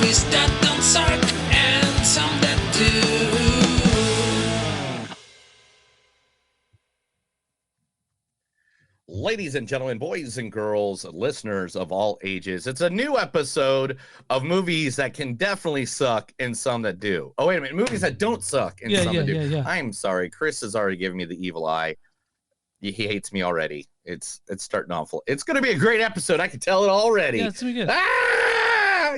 Movies that don't suck and some that do. Ladies and gentlemen, boys and girls, listeners of all ages, it's a new episode of movies that can definitely suck and some that do. Oh, wait a minute. Movies that don't suck and some that do. Yeah. I'm sorry. Chris has already given me the evil eye. He hates me already. It's starting awful. It's going to be a great episode. I can tell it already. Yeah, it's going to be good.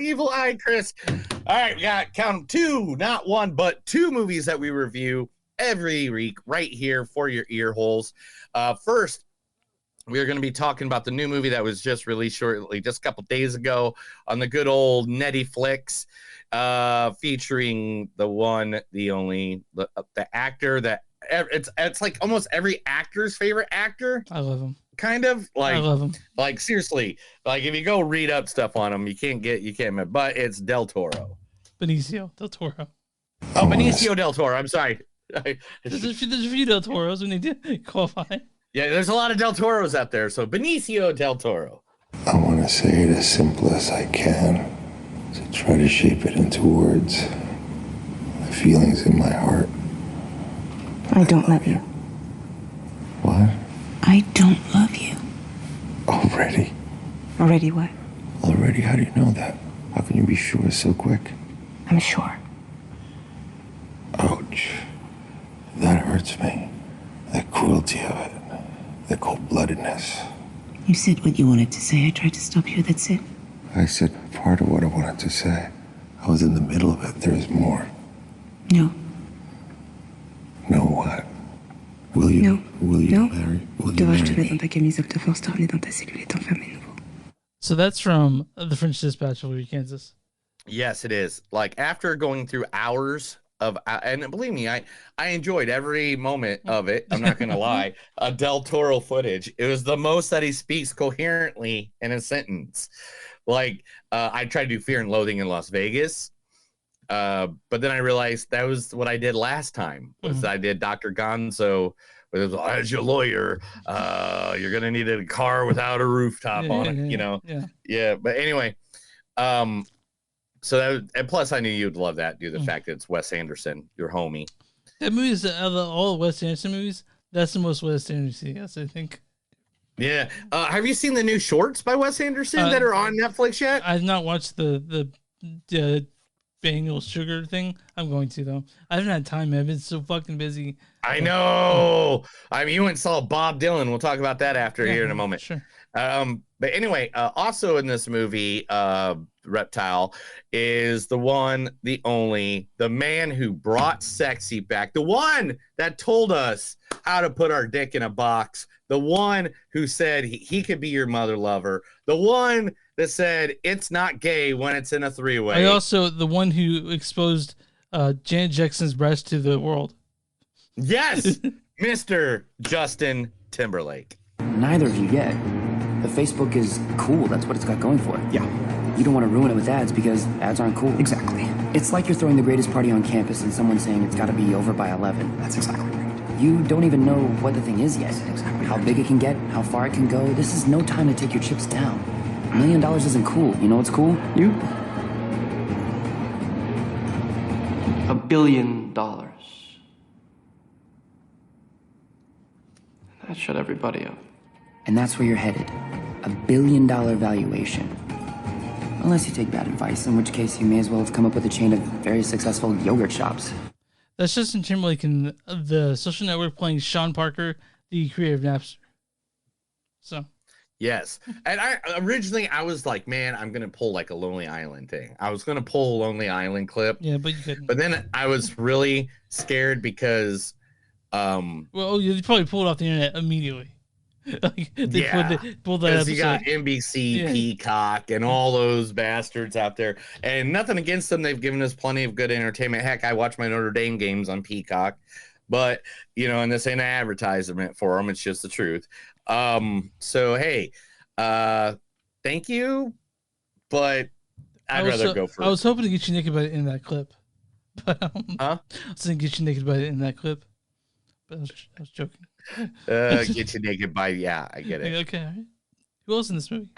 Evil eye, Chris. All right, we got count two, not one, but two movies that we review every week right here for your ear holes. First, we're going to be talking about the new movie that was just released shortly, just a couple days ago on the good old Neflix, featuring the one, the only, the actor that it's like almost every actor's favorite actor. I love him. Kind of like, I love him. Like seriously, like if you go read up stuff on him, you can't, but it's Del Toro. Benicio del Toro. Oh, Benicio del Toro. I'm sorry. There's a few Del Toros when they did qualify. Yeah, there's a lot of Del Toros out there. So Benicio del Toro. I want to say it as simple as I can, to try to shape it into words. The feelings in my heart. I don't love you. What? I don't love you. Already? Already what? Already? How do you know that? How can you be sure so quick? I'm sure. Ouch. That hurts me. The cruelty of it. The cold-bloodedness. You said what you wanted to say. I tried to stop you. That's it. I said part of what I wanted to say. I was in the middle of it. There's more. No. No what? Will you? No. Will you No. marry? Will you Devrais-je te marry mettre dans me? ta camise de force, te ramener dans ta cellule et t'enfermer de nouveau? So that's from the French Dispatch of Kansas. Yes, it is. Like after going through hours of, and believe me, I enjoyed every moment of it. I'm not going to lie. Del Toro footage. It was the most that he speaks coherently in a sentence. Like I tried to do Fear and Loathing in Las Vegas. But then I realized that was what I did last time. Was I did Dr. Gonzo. With as your lawyer, you're gonna need a car without a rooftop on it. You know. Yeah. But anyway, so that, and plus I knew you'd love that due to the fact that it's Wes Anderson, your homie. That movie is all the Wes Anderson movies. That's the most Wes Anderson, yes, I think. Yeah. Have you seen the new shorts by Wes Anderson that are on Netflix yet? I've not watched the Daniel Sugar thing. I'm going to though. I haven't had time. I've been so fucking busy. I know. I mean, you went and saw Bob Dylan. We'll talk about that after here in a moment. Sure. But anyway, also in this movie, Reptile is the one, the only, the man who brought sexy back, the one that told us how to put our dick in a box, the one who said he could be your mother lover, the one that said it's not gay when it's in a three-way. I also the one who exposed Janet Jackson's breast to the world. Yes, Mr. Justin Timberlake. Neither of you yet. The Facebook is cool. That's what it's got going for it. Yeah. You don't want to ruin it with ads because ads aren't cool. Exactly. It's like you're throwing the greatest party on campus and someone saying it's got to be over by 11. That's exactly right. You don't even know what the thing is yet. Exactly How right. big it can get, how far it can go. This is no time to take your chips down. $1 million isn't cool. You know what's cool? You? $1 billion. That shut everybody up. And that's where you're headed. $1 billion valuation. Unless you take bad advice, in which case you may as well have come up with a chain of very successful yogurt shops. That's Justin Timberlake in the Social Network playing Sean Parker, the creative Napster. So. Yes. And I originally was like, man, I'm going to pull like a Lonely Island thing. I was going to pull a Lonely Island clip. Yeah, but you couldn't. But then I was really scared because well, you probably pulled it off the internet immediately. Like, they pulled that because you got episode. NBC, Peacock, and all those bastards out there. And nothing against them. They've given us plenty of good entertainment. Heck, I watch my Notre Dame games on Peacock. But, you know, and this ain't an advertisement for them. It's just the truth. So, hey, thank you. But I'd rather go for I was hoping to get you naked by it in that clip. But, Huh? I was going to get you naked by it in that clip. But I was joking. Get you naked by, yeah, I get it. Okay, all right. Who else in this movie?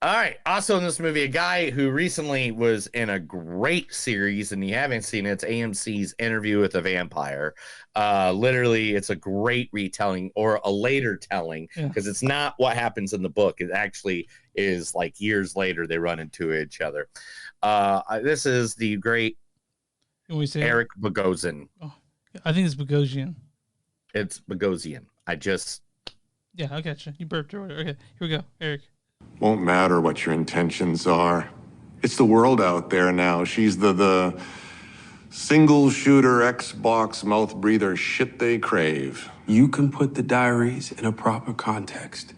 All right. Also in this movie, a guy who recently was in a great series, and you haven't seen it, it's AMC's Interview with a Vampire. Literally, it's a great retelling or a later telling because it's not what happens in the book. It actually is like years later they run into each other. This is the great Can we say Eric Bogosian. Oh, I think it's Bogosian. It's Bogosian. Yeah, I got you. You burped or whatever. Okay, here we go, Eric. Won't matter what your intentions are. It's the world out there now. She's the single shooter Xbox mouth breather shit they crave. You can put the diaries in a proper context.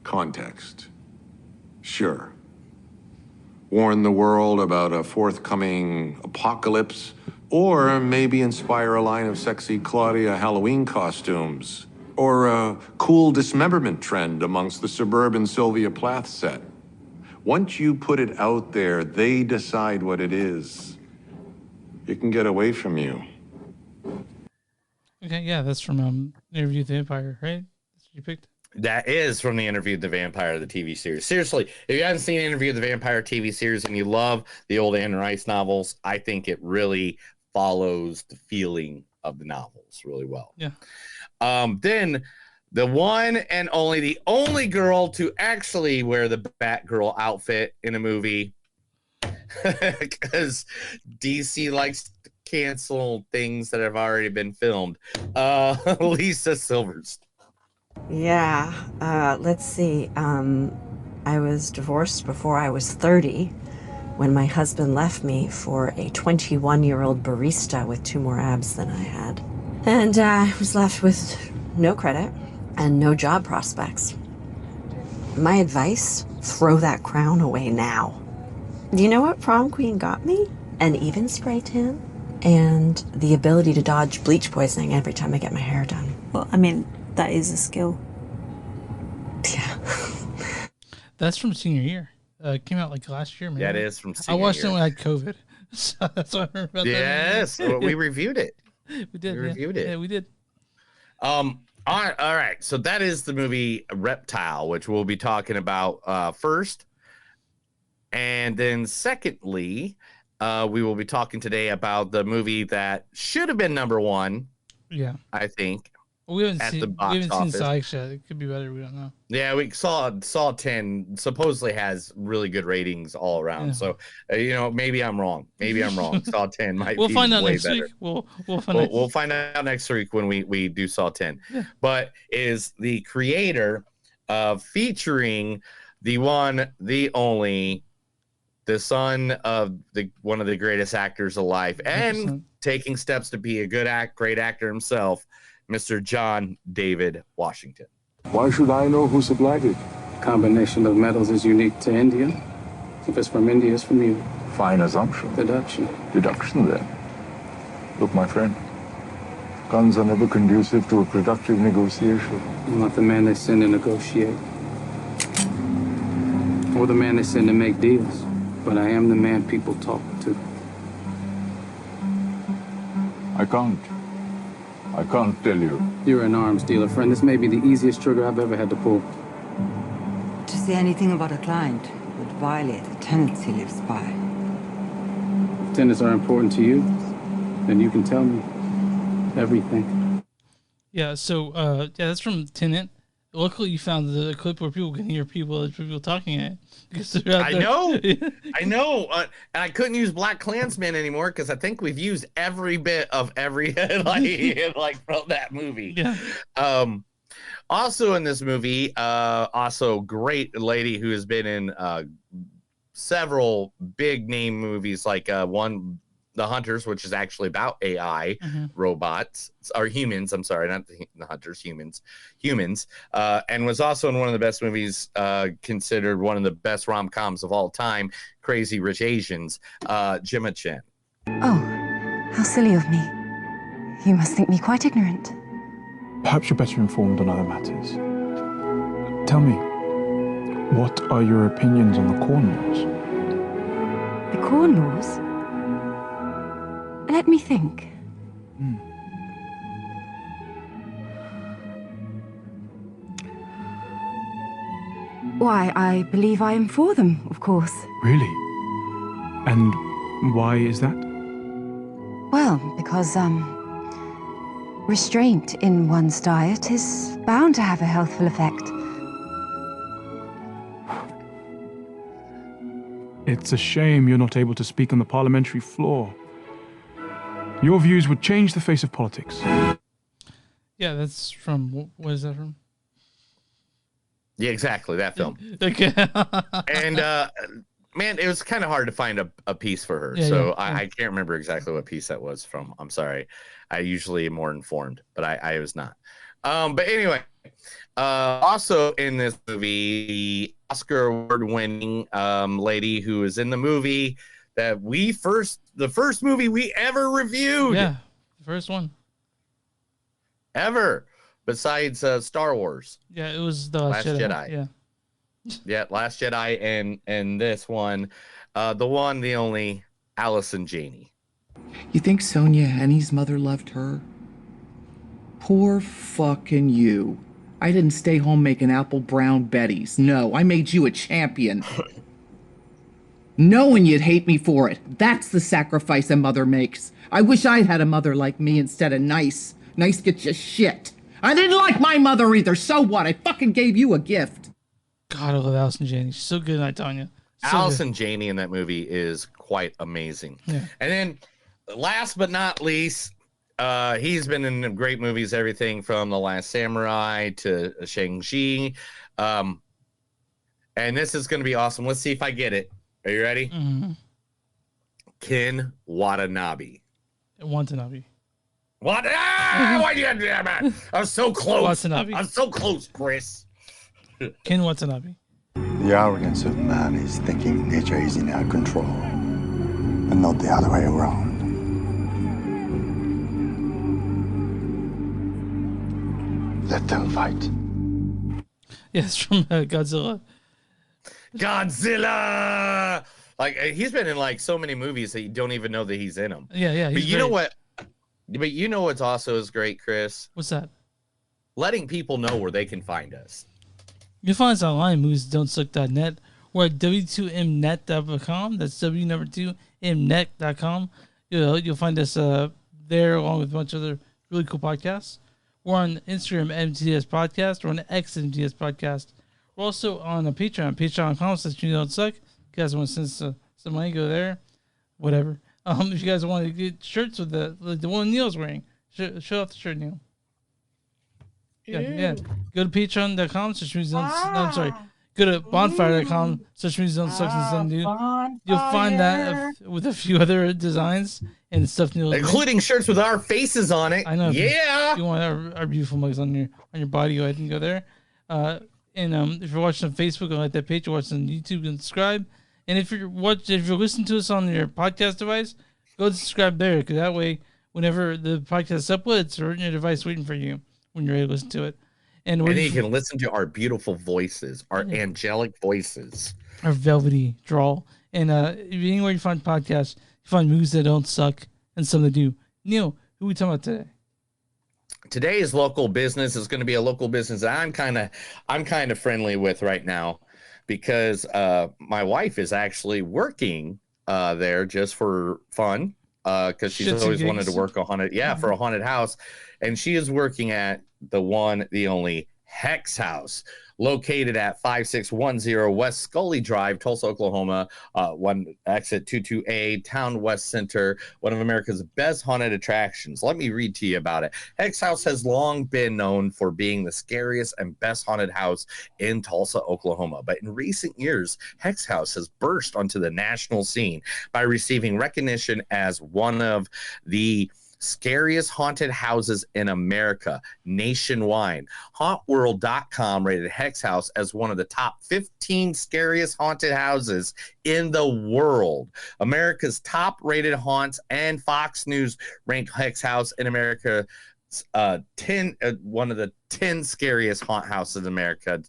Context. Sure. Warn the world about a forthcoming apocalypse, or maybe inspire a line of sexy Claudia Halloween costumes, or a cool dismemberment trend amongst the suburban Sylvia Plath set. Once you put it out there, they decide what it is. It can get away from you. Okay, yeah, that's from Interview with the Vampire, right? That's what you picked. That is from the Interview with the Vampire, the TV series. Seriously, if you haven't seen Interview with the Vampire TV series and you love the old Anne Rice novels, I think it really follows the feeling of the novels really well. Yeah. Then the one and only, the only girl to actually wear the Batgirl outfit in a movie, because DC likes to cancel things that have already been filmed. Lisa Silverstone. Yeah, let's see. I was divorced before I was 30 when my husband left me for a 21-year-old barista with 2 more abs than I had. And I was left with no credit and no job prospects. My advice, throw that crown away now. Do you know what prom queen got me? An even spray tan and the ability to dodge bleach poisoning every time I get my hair done. Well, I mean, that is a skill. Yeah. That's from senior year. It came out like last year, maybe. That is from senior I watched year. it when I had COVID. So that's what I remember about Yes, that. we reviewed it. We did. We reviewed it. Yeah, we did. All right. So that is the movie Reptile, which we'll be talking about first. And then secondly, we will be talking today about the movie that should have been number 1. Yeah. I think. We haven't At seen the box seen office. Sykes yet. It could be better. We don't know. Yeah, we saw 10 supposedly has really good ratings all around. Yeah. So, maybe I'm wrong. Saw 10 might We'll be find out way next better. week. We'll find out. We'll find out next week when we do Saw 10. Yeah. But is the creator of featuring the one, the only, the son of one of the greatest actors alive, and 100%. taking steps to be a great actor himself, Mr. John David Washington. Why should I know who supplied it? Combination of metals is unique to India. If it's from India, it's from you. Fine assumption. Deduction. Deduction, then. Look, my friend, guns are never conducive to a productive negotiation. I'm not the man they send to negotiate. Or the man they send to make deals. But I am the man people talk to. I can't tell you. You're an arms dealer, friend. This may be the easiest trigger I've ever had to pull. To say anything about a client would violate the tenets he lives by. If tenants are important to you, then you can tell me everything. Yeah. So that's from Tenet. Luckily, you found the clip where people can hear people talking it. Because they're out I there. know. And I couldn't use Black Klansman anymore because I think we've used every bit of every like from that movie. Yeah. Also in this movie, also great lady who has been in several big name movies, like one, The Hunters, which is actually about AI robots or humans. I'm sorry, not the Hunters, humans, and was also in one of the best movies, considered one of the best rom-coms of all time, Crazy Rich Asians, Gemma Chen. Oh, how silly of me. You must think me quite ignorant. Perhaps you're better informed on other matters. Tell me, what are your opinions on the Corn Laws? The Corn Laws? Let me think. Why, I believe I am for them, of course. Really? And why is that? Well, because, restraint in one's diet is bound to have a healthful effect. It's a shame you're not able to speak on the parliamentary floor. Your views would change the face of politics. Yeah, that's from, what is that from? Yeah, exactly, that film. Okay. And man, it was kind of hard to find a piece for her. Yeah, so yeah. I can't remember exactly what piece that was from. I'm sorry. I usually am more informed, but I was not. But anyway, also in this movie, the Oscar award-winning lady who is in the movie that the first movie we ever reviewed. Yeah, the first one. Ever. Besides Star Wars. Yeah, it was the Last Jedi. Yeah. Yeah, Last Jedi and this one, the one, the only, Allison Janney. You think Sonia Henny's mother loved her? Poor fucking you. I didn't stay home making apple brown Bettys. No, I made you a champion. Knowing you'd hate me for it. That's the sacrifice a mother makes. I wish I'd had a mother like me instead of nice. Nice gets you shit. I didn't like my mother either. So what? I fucking gave you a gift. God, I love Allison Janney. She's so good, I tell you. So Allison Janney in that movie is quite amazing. Yeah. And then last but not least, he's been in great movies, everything from The Last Samurai to Shang-Chi. And this is going to be awesome. Let's see if I get it. Are you ready? Mm-hmm. Ken Watanabe. Watanabe. What? Ah, why you do that, man? I was so close. Watanabe. I was so close, Chris. Ken Watanabe. The arrogance of man is thinking nature is in our control, and not the other way around. Let them fight. Yeah, it's from Godzilla. Godzilla! Like, he's been in like so many movies that you don't even know that he's in them. Yeah. But you know what? But you know what's also is great, Chris? What's that? Letting people know where they can find us. You can find us online, moviesdon'tsuck.net, or at w2mnet.com. That's w2mnet.com. You'll find us there along with a bunch of other really cool podcasts. We're on Instagram, MTS Podcast. We're on X, MTS Podcast. We're also on a Patreon, patreon.com/moviesdon'tsuck. If you guys want to send some money, go there. Whatever. If you guys want to get shirts with the one Neil's wearing, show off the shirt, Neil. Yeah. Go to patreon.com, I'm sorry. Go to bonfire.com, /moviesdon'tsuck. You'll find that with a few other designs and stuff, Neil. Including shirts with our faces on it. I know. Yeah. If you want our beautiful mugs on your body, go ahead and go there. And if you're watching on Facebook, go like that page. You're watching on YouTube, and subscribe. And if you're listening to us on your podcast device, go subscribe there, because that way, whenever the podcast is uploaded, it's on your device waiting for you when you're ready to listen to it. And then you can listen to our beautiful voices, our angelic voices, our velvety drawl. And anywhere you find podcasts, you find movies that don't suck and some that do. Neil, who are we talking about today? Today's local business is going to be a local business that I'm kind of friendly with right now, because my wife is actually working there just for fun, because she's always wanted to work for a haunted house, and she is working at the one, the only Hex House, located at 5610 West Scully Drive, Tulsa, Oklahoma, exit 22A, Town West Center, one of America's best haunted attractions. Let me read to you about it. Hex House has long been known for being the scariest and best haunted house in Tulsa, Oklahoma. But in recent years, Hex House has burst onto the national scene by receiving recognition as one of the scariest haunted houses in America nationwide. Hauntworld.com rated Hex House as one of the top 15 scariest haunted houses in the world. America's top rated haunts, and Fox News ranked Hex House in America one of the 10 scariest haunt houses in America.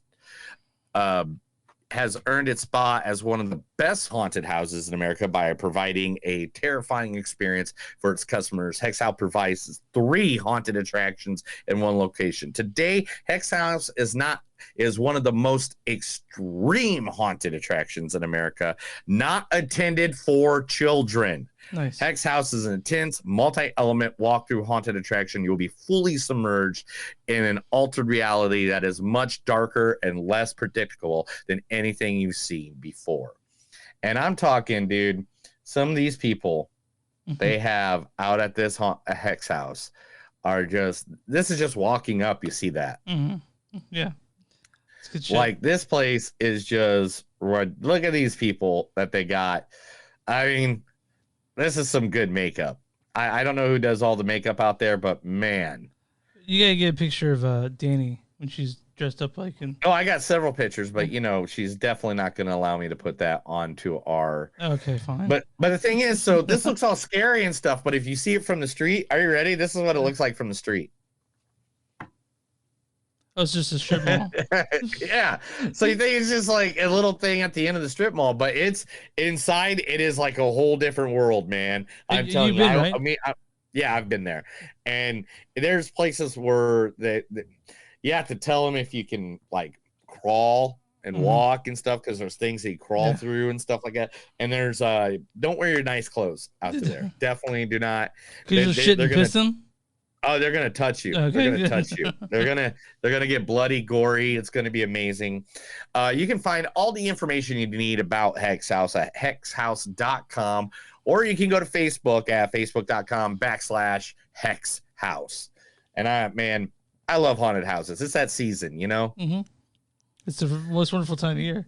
Has earned its spot as one of the best haunted houses in America by providing a terrifying experience for its customers. Hex House provides 3 haunted attractions in one location. Today, Hex House is not is one of the most extreme haunted attractions in America, not intended for children. Nice. Hex House is an intense, multi-element walkthrough haunted attraction. You'll be fully submerged in an altered reality that is much darker and less predictable than anything you've seen before. And I'm talking, dude, some of these people they have out at this Hex House are just, this is just walking up. You see that? Yeah. It's good shit. Like, this place is just, look at these people that they got. I mean, this is some good makeup. I don't know who does all the makeup out there, but man. You gotta get a picture of Danny when she's dressed up like in. Oh, I got several pictures, but you know, she's definitely not going to allow me to put that onto our. Okay, fine. But the thing is, so this looks all scary and stuff, but if you see it from the street, are you ready? This is what it looks like from the street. Oh, it's just a strip mall. Yeah. So you think it's just like a little thing at the end of the strip mall, but it's inside. It is like a whole different world, man. I'm telling you. Right? Yeah, I've been there, and there's places where you have to tell them if you can like crawl and walk and stuff, because there's things that you crawl through and stuff like that. And there's don't wear your nice clothes out to there. Definitely do not. Because you're shitting piston. Oh, they're gonna touch you. Okay. They're gonna touch you. They're gonna get bloody, gory. It's gonna be amazing. You can find all the information you need about Hex House at hexhouse.com, or you can go to Facebook at facebook.com/Hex House. And I love haunted houses. It's that season, you know? It's the most wonderful time of year.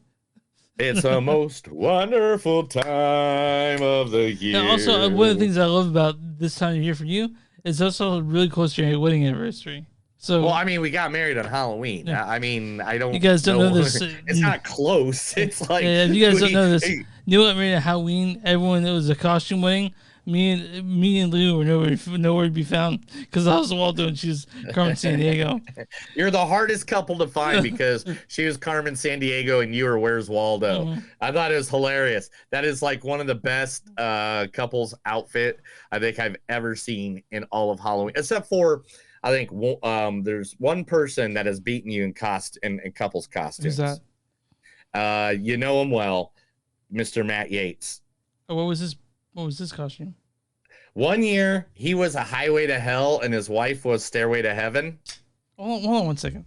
It's the most wonderful time of the year. And also, one of the things I love about this time of year for you is also really close to your wedding anniversary. So, well, I mean, we got married on Halloween. Yeah. I mean, I don't. You guys don't know this. It's not close. It's like, if you guys don't know this, Neil got married at Halloween. Everyone, it was a costume wedding. Me and Lou were nowhere to be found because I was Waldo and she's Carmen Sandiego. You're the hardest couple to find because she was Carmen Sandiego and you were Where's Waldo. I thought it was hilarious. That is like one of the best couples outfit I think I've ever seen in all of Halloween, except for I think there's one person that has beaten you in couples costumes. Who's that? You know him well, Mr. Matt Yates. Oh, what was his costume? One year, he was a Highway to Hell, and his wife was Stairway to Heaven. Hold on 1 second.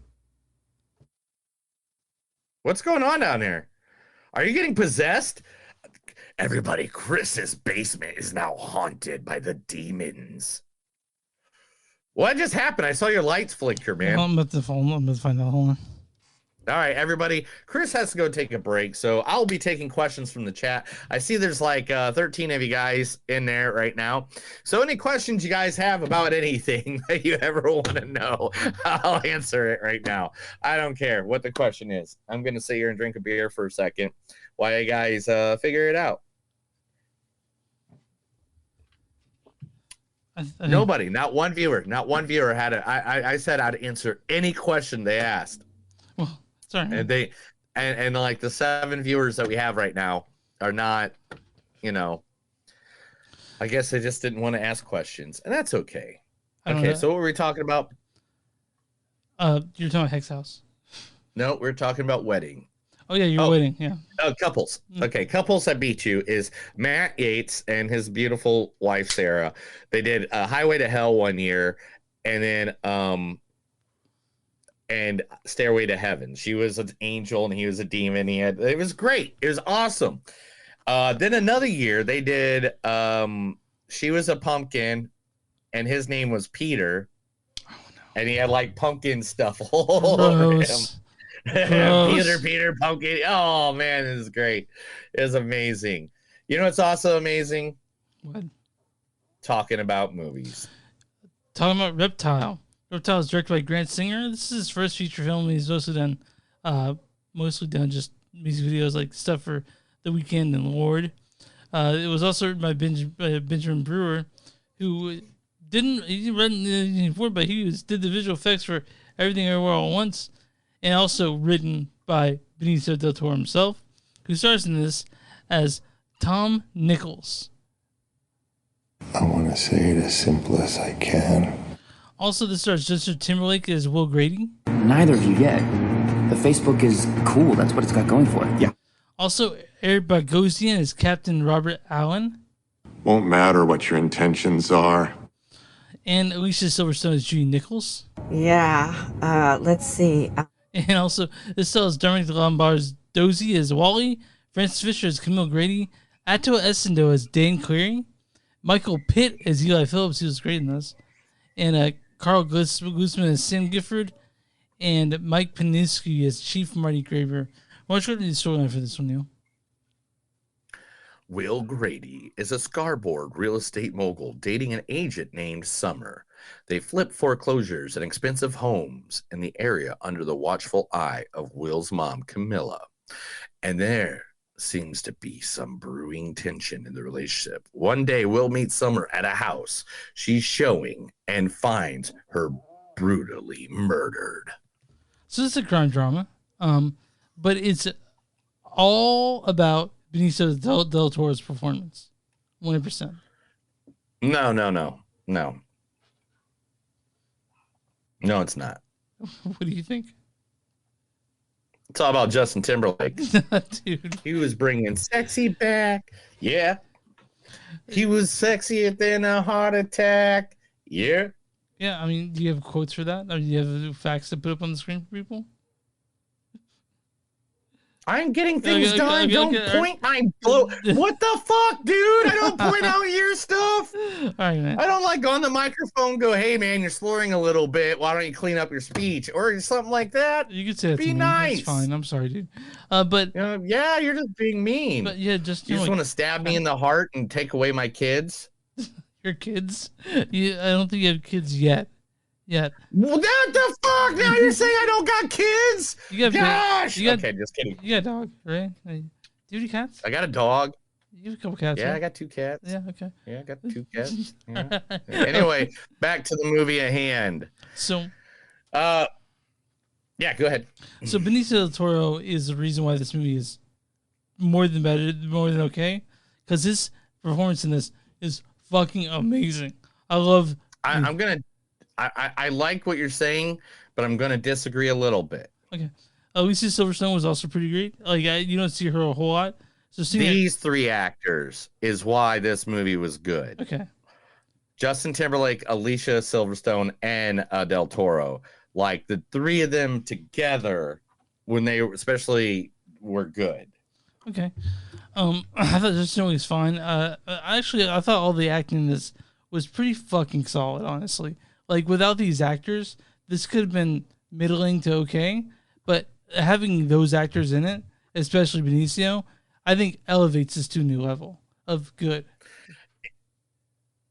What's going on down here? Are you getting possessed? Everybody, Chris's basement is now haunted by the demons. What just happened? I saw your lights flicker, man. I'm about to find out. Hold on. All right, everybody. Chris has to go take a break, so I'll be taking questions from the chat. I see there's like 13 of you guys in there right now. So any questions you guys have about anything that you ever want to know, I'll answer it right now. I don't care what the question is. I'm going to sit here and drink a beer for a second while you guys figure it out. Nobody, not one viewer had it. I said I'd answer any question they asked. Well, sorry. And and like the 7 viewers that we have right now are not, I guess they just didn't want to ask questions, and that's okay. Okay, so what were we talking about? You're talking about Hex House. No, we're talking about wedding. Oh yeah, your wedding, yeah. Couples. Okay, couples that beat you is Matt Yates and his beautiful wife Sarah. They did Highway to Hell one year, and then and Stairway to Heaven. She was an angel and he was a demon. It was great. It was awesome. Then another year they did she was a pumpkin and his name was Peter. Oh no. And he had like pumpkin stuff all over him. Peter pumpkin. Oh man, it was great. It was amazing. You know what's also amazing? What? Talking about movies. Talking about Reptile. Reptile is directed by Grant Singer. This is his first feature film. He's mostly done just music videos like stuff for The Weeknd and Lord. It was also written by Benjamin Brewer, who did the visual effects for Everything Everywhere All at Once, and also written by Benicio del Toro himself, who stars in this as Tom Nichols. I want to say it as simple as I can. Also, this stars Justin Timberlake as Will Grady. Neither of you yet. The Facebook is cool. That's what it's got going for it. Yeah. Also, Eric Bogosian is Captain Robert Allen. Won't matter what your intentions are. And Alicia Silverstone is Judy Nichols. Yeah. Let's see. And also, this stars Dominic Lombard's Dozy as Wally, Francis Fisher as Camille Grady, Atto Essendo as Dane Cleary, Michael Pitt as Eli Phillips, he was great in this, and Carl Guzman as Sam Gifford, and Mike Paniski as Chief Marty Graver. What's your storyline for this one, Neil? Will Grady is a Scarborough real estate mogul dating an agent named Summer. They flip foreclosures and expensive homes in the area under the watchful eye of Will's mom, Camilla. And there seems to be some brewing tension in the relationship. One day, Will meets Summer at a house she's showing and finds her brutally murdered. So this is a crime drama, but it's all about Benicio del Toro's performance, 100%. No, it's not. What do you think? It's all about Justin Timberlake. Dude. He was bringing sexy back. Yeah. He was sexier than a heart attack. Yeah. Yeah, I mean, do you have quotes for that? Or do you have facts to put up on the screen for people? I'm getting things done. Don't point my blow. What the fuck, dude? I don't point out your stuff. All right, man. I don't like on the microphone go, hey, man, you're slurring a little bit. Why don't you clean up your speech? Or something like that. You could say that Be to me. nice. It's fine. I'm sorry, dude. But yeah, you're just being mean. But yeah, you just want to stab me in the heart and take away my kids? Your kids? I don't think you have kids yet. What the fuck? Now you're saying I don't got kids? Gosh! Okay, just kidding. You got a dog, right? Do you have cats? I got a dog. You have a couple cats. Yeah, right? I got 2 cats. Yeah, okay. Yeah, I got 2 cats. Yeah. Anyway, back to the movie at hand. So, yeah, go ahead. So Benicio del Toro is the reason why this movie is more than okay, because his performance in this is fucking amazing. I love. I like what you're saying, but I'm gonna disagree a little bit. Okay, Alicia Silverstone was also pretty great. Like you don't see her a whole lot. So these 3 actors is why this movie was good. Okay, Justin Timberlake, Alicia Silverstone, and Del Toro. Like the 3 of them together, when they especially were good. Okay, I thought this movie was fine. I thought all the acting in this was pretty fucking solid, honestly. Like, without these actors, this could have been middling to okay, but having those actors in it, especially Benicio, I think elevates this to a new level of good.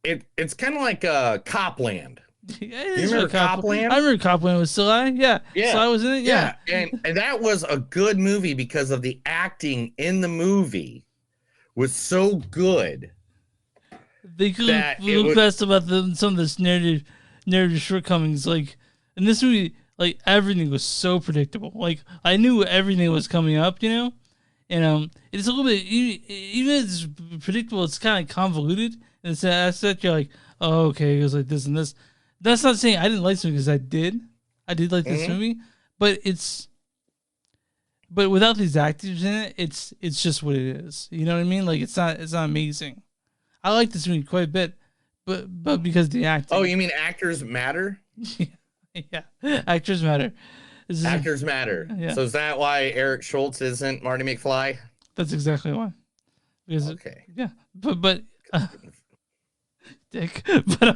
It's kind of like Copland. Yeah, you remember Copland? I remember Copland with Sly. Yeah. Sly was in it. Yeah. And that was a good movie because of the acting in the movie was so good. They could look past about some of this narrative shortcomings. Like in this movie, like everything was so predictable. Like I knew everything was coming up, you know, and it's a little bit even if it's predictable, it's kind of convoluted. And it's that aspect you're like, oh, okay, it was like this and this. That's not saying I didn't like this movie because I did like this movie, but without these actors in it, it's just what it is. You know what I mean? Like it's not amazing. I like this movie quite a bit, but because the acting. Oh, you mean actors matter? Yeah, actors matter. Actors matter. Yeah. So is that why Eric Schultz isn't Marty McFly? That's exactly why. Because okay. Yeah, but dick. But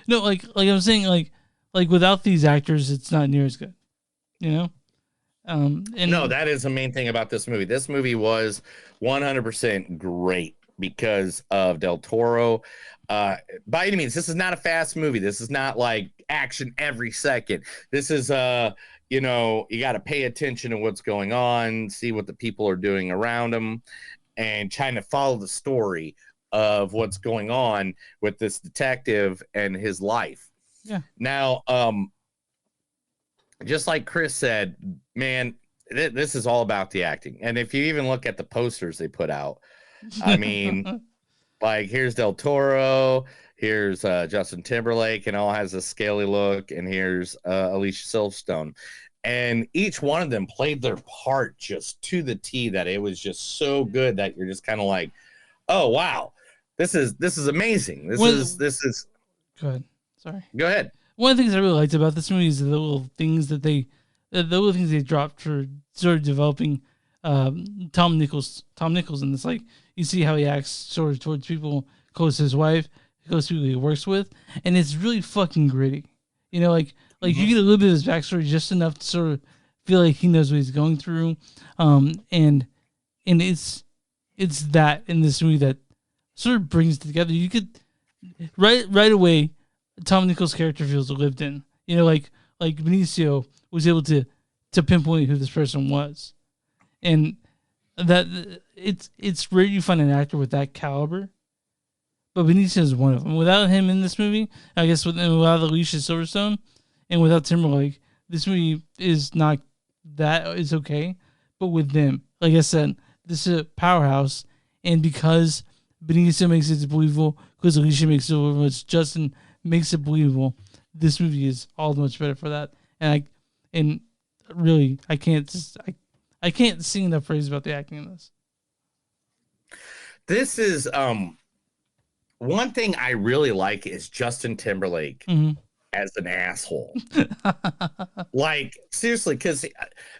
no, like I'm saying, like without these actors, it's not near as good. You know. And no, that is the main thing about this movie. This movie was 100% great because of Del Toro. By any means, this is not a fast movie. This is not like action every second. This is you know, you got to pay attention to what's going on, see what the people are doing around them, and trying to follow the story of what's going on with this detective and his life. Yeah. Now, just like Chris said, man, this is all about the acting. And if you even look at the posters they put out, I mean, like here's Del Toro, here's Justin Timberlake, and all has a scaly look, and here's Alicia Silverstone. And each one of them played their part just to the T, that it was just so good that you're just kind of like, oh wow, this is amazing. This is Go ahead. Sorry. Go ahead. One of the things I really liked about this movie is the little things they dropped for sort of developing Tom Nichols in this. Like, you see how he acts sort of towards people close to his wife, close to people he works with, and it's really fucking gritty. You know, like you get a little bit of his backstory, just enough to sort of feel like he knows what he's going through, and it's that in this movie that sort of brings it together. You could right away, Tom Nichols' character feels lived in. You know, like Benicio was able to pinpoint who this person was, and that it's rare you find an actor with that caliber. But Benicio is one of them. Without him in this movie, I guess without Alicia Silverstone and without Timberlake, this movie is not that. It's okay. But with them, like I said, this is a powerhouse. And because Benicio makes it believable, because Alicia makes it believable, Justin makes it believable, this movie is all the much better for that. And really, I can't sing enough praise about the acting in this. This is one thing I really like is Justin Timberlake as an asshole. Like, seriously, because,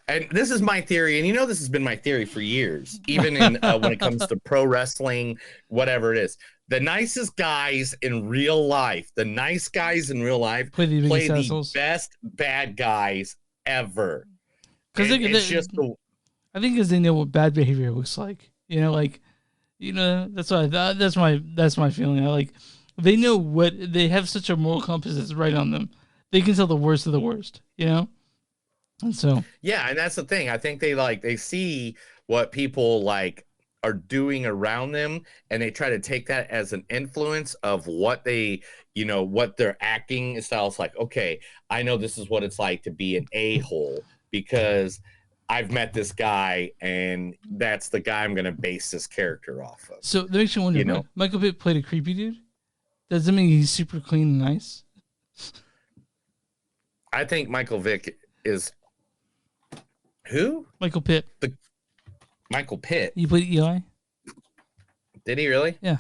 and this is my theory, and you know this has been my theory for years, even in when it comes to pro wrestling, whatever it is. The nicest guys in real life, play the best bad guys ever. Because I think because they know what bad behavior looks like. You know, like, you know, that's my feeling. They know what, they have such a moral compass that's right on them. They can tell the worst of the worst, you know? And so. Yeah, and that's the thing. I think they see what people like are doing around them, and they try to take that as an influence of what they, you know, what their acting style is like. Okay, I know this is what it's like to be an a-hole because I've met this guy, and that's the guy I'm going to base this character off of. So that makes you wonder, you know? Michael Pitt played a creepy dude? Does that mean he's super clean and nice? I think Michael Vick is... Who? Michael Pitt. Michael Pitt? He played Eli? Did he really? Yeah.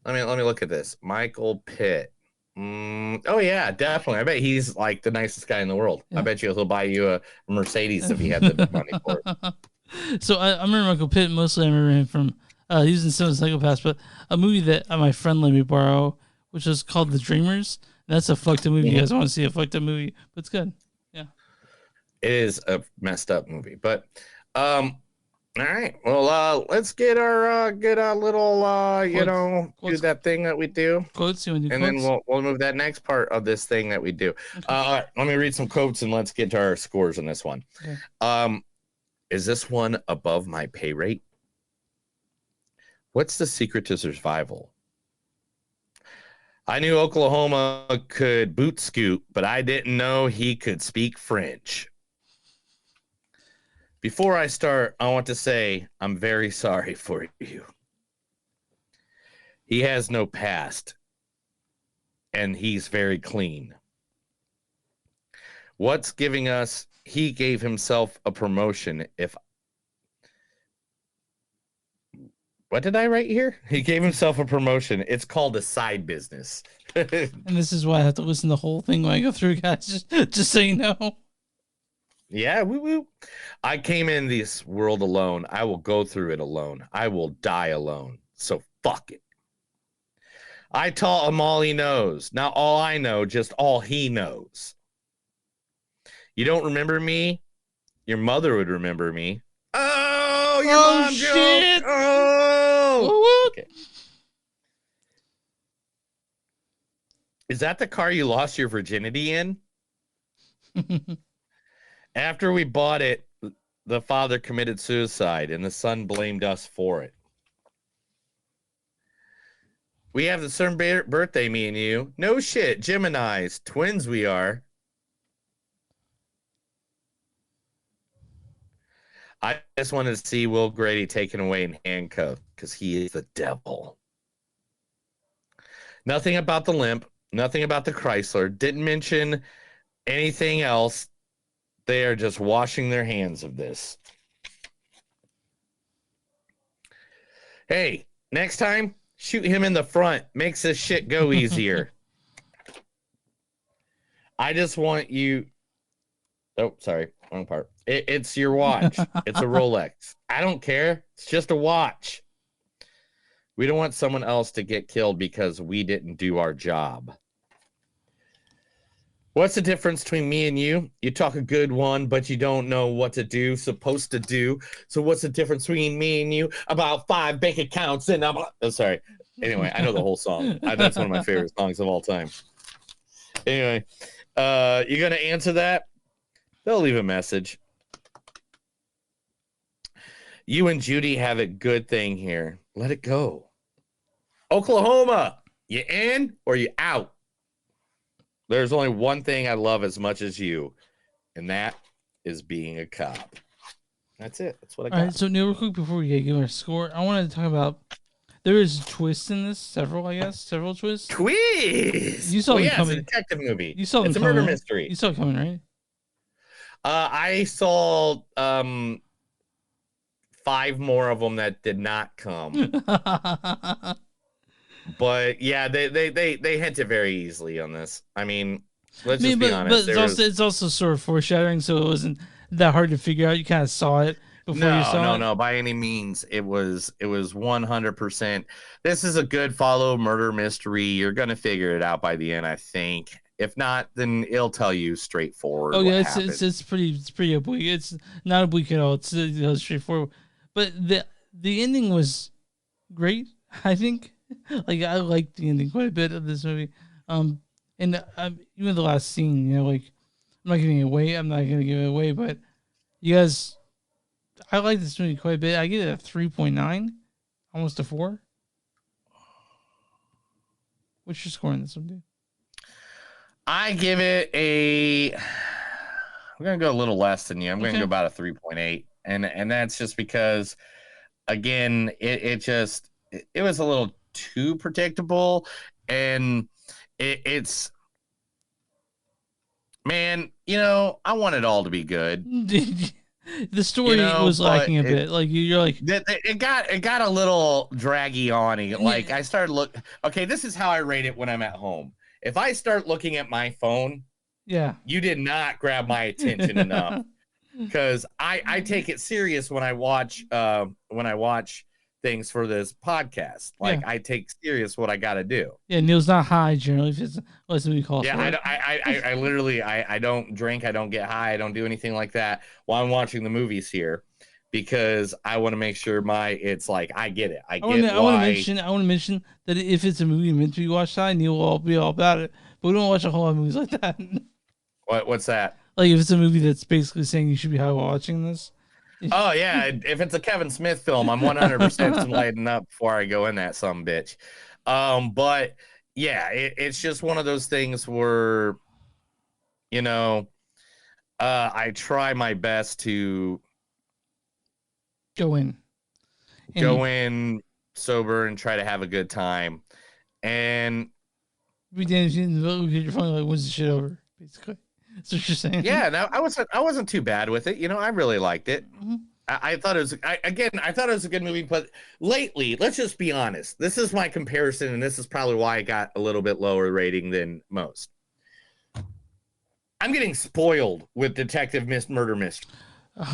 Let me look at this. Michael Pitt. Oh yeah, definitely. I bet he's like the nicest guy in the world. Yeah. I bet he'll buy you a Mercedes if he had the money for it. So I remember Michael Pitt. Mostly I remember him from he was in Seven Psychopaths, but a movie that my friend let me borrow, which was called The Dreamers. That's a fucked up movie. You guys want to see a fucked up movie, but it's good. Yeah, it is a messed up movie, but all right. Well, let's get our little quotes. Do that thing that we do. Quotes, you want to do and quotes? Then we'll move that next part of this thing that we do. Okay. All right, let me read some quotes and let's get to our scores on this one. Okay. Is this one above my pay rate? What's the secret to survival? I knew Oklahoma could boot scoot, but I didn't know he could speak French. Before I start, I want to say I'm very sorry for you. He has no past, and he's very clean. What's giving us? He gave himself a promotion. What did I write here? He gave himself a promotion. It's called a side business. And this is why I have to listen to the whole thing when I go through, guys. Just so you know. Yeah, woo-woo. I came in this world alone. I will go through it alone. I will die alone. So fuck it. I taught him all he knows. Not all I know, just all he knows. You don't remember me? Your mother would remember me. Oh, your mom shit. Joke. Oh. Okay. Is that the car you lost your virginity in? After we bought it, the father committed suicide, and the son blamed us for it. We have the same birthday, me and you. No shit, Geminis. Twins we are. I just wanted to see Will Grady taken away in handcuffs because he is the devil. Nothing about the limp. Nothing about the Chrysler. Didn't mention anything else. They are just washing their hands of this. Hey, next time, shoot him in the front. Makes this shit go easier. I just want you... Oh, sorry. Wrong part. It's your watch. It's a Rolex. I don't care. It's just a watch. We don't want someone else to get killed because we didn't do our job. What's the difference between me and you? You talk a good one, but you don't know what to do, supposed to do. So what's the difference between me and you? About 5 bank accounts and I'm... Oh, sorry. Anyway, I know the whole song. That's one of my favorite songs of all time. Anyway, you going to answer that? They'll leave a message. You and Judy have a good thing here. Let it go. Oklahoma, you in or you out? There's only one thing I love as much as you, and that is being a cop. That's it. That's what I got. All right, so real quick before we give our score, I wanted to talk about there is twists in this, several twists. Twists. You saw them It's coming. a detective movie. You saw them it's a coming. murder mystery. You saw it coming, right? I saw 5 more of them that did not come. But yeah, they hint it very easily on this. I mean, let's just be honest. But it's also sort of foreshadowing, so it wasn't that hard to figure out. You kind of saw it before you saw it. No, by any means. It was 100%. This is a good follow murder mystery. You're gonna figure it out by the end, I think. If not, then it'll tell you straightforward. Oh yeah, it's pretty oblique. It's not oblique at all. It's straightforward. But the ending was great, I think. Like I liked the ending quite a bit of this movie. And even the last scene, you know, like I'm not giving it away. I'm not gonna give it away, but you guys, I like this movie quite a bit. I give it a 3.9, almost a 4. What's your score on this one, dude? I give it I'm gonna go a little less than you. I'm gonna go about a 3.8, and that's just because, again, it was a little too predictable, and it's man, you know, I want it all to be good. The story was lacking a bit. Like you're like it got a little draggy on it. Like I started okay, this is how I rate it when I'm at home. If I start looking at my phone, yeah, you did not grab my attention enough, because I take it serious when I watch things for this podcast. Like I take serious what I got to do. Yeah, Neil's not high generally. If it's what we call. Yeah, I literally I don't drink. I don't get high. I don't do anything like that while I'm watching the movies here, because I want to make sure it's like I get it. I want to mention that if it's a movie meant to be watched high, Neil will be all about it. But we don't watch a whole lot of movies like that. What's that? Like if it's a movie that's basically saying you should be high while watching this. Oh yeah, if it's a Kevin Smith film, I'm 100% lighting up before I go in that sumbitch. But yeah, it's just one of those things where, you know, I try my best to go in sober and try to have a good time. And we didn't your phone like, when's the shit over? Basically. That's what you're saying. Yeah, no, I wasn't too bad with it. You know, I really liked it. Mm-hmm. I thought it was I thought it was a good movie, but lately, let's just be honest. This is my comparison, and this is probably why I got a little bit lower rating than most. I'm getting spoiled with Detective Murder Mystery.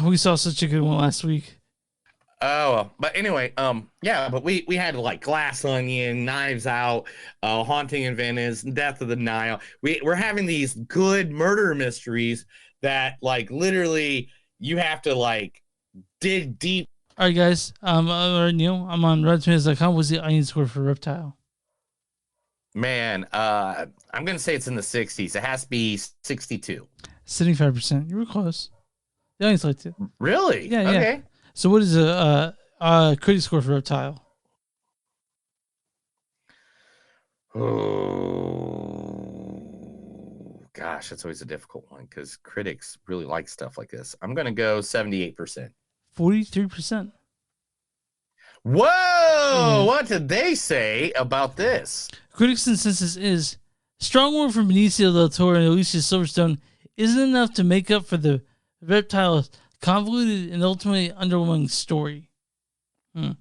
We saw such a good one last week. Oh, but anyway, yeah, but we had like Glass Onion, Knives Out, Haunting in Venice, Death of the Nile. We're having these good murder mysteries that like literally you have to like dig deep. All right, guys. Neil, I'm on RedTomatoes.com. What's the audience score for Reptile? Man, I'm gonna say it's in the 60s. It has to be 62. 75%. You were close. The audience liked it. Really? Yeah. Okay. Yeah. So what is a critic score for Reptile? Oh, gosh, that's always a difficult one because critics really like stuff like this. I'm going to go 78%. 43%. Whoa! Yeah. What did they say about this? Critics' consensus is strong work from Benicio del Toro and Alicia Silverstone isn't enough to make up for the Reptile's convoluted and ultimately underwhelming story. So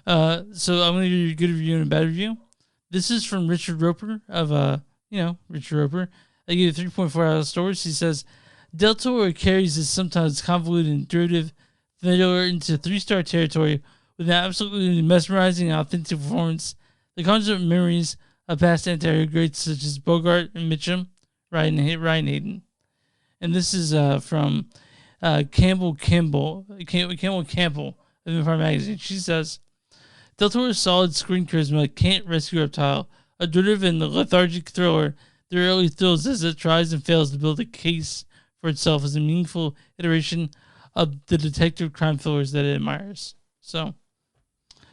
I'm going to give you a good review and a bad review. This is from Richard Roper of, Richard Roper. I gave it 3.4 out of stars. He says, Del Toro carries this sometimes convoluted and derivative thriller into 3-star territory with an absolutely mesmerizing and authentic performance. The conjures up memories of past anti-hero greats such as Bogart and Mitchum, Ryan Hayden. And this is from Campbell of Empire Magazine. She says, Del Toro's solid screen charisma can't rescue Reptile, a derivative and lethargic thriller that rarely thrills as it tries and fails to build a case for itself as a meaningful iteration of the detective crime thrillers that it admires. So,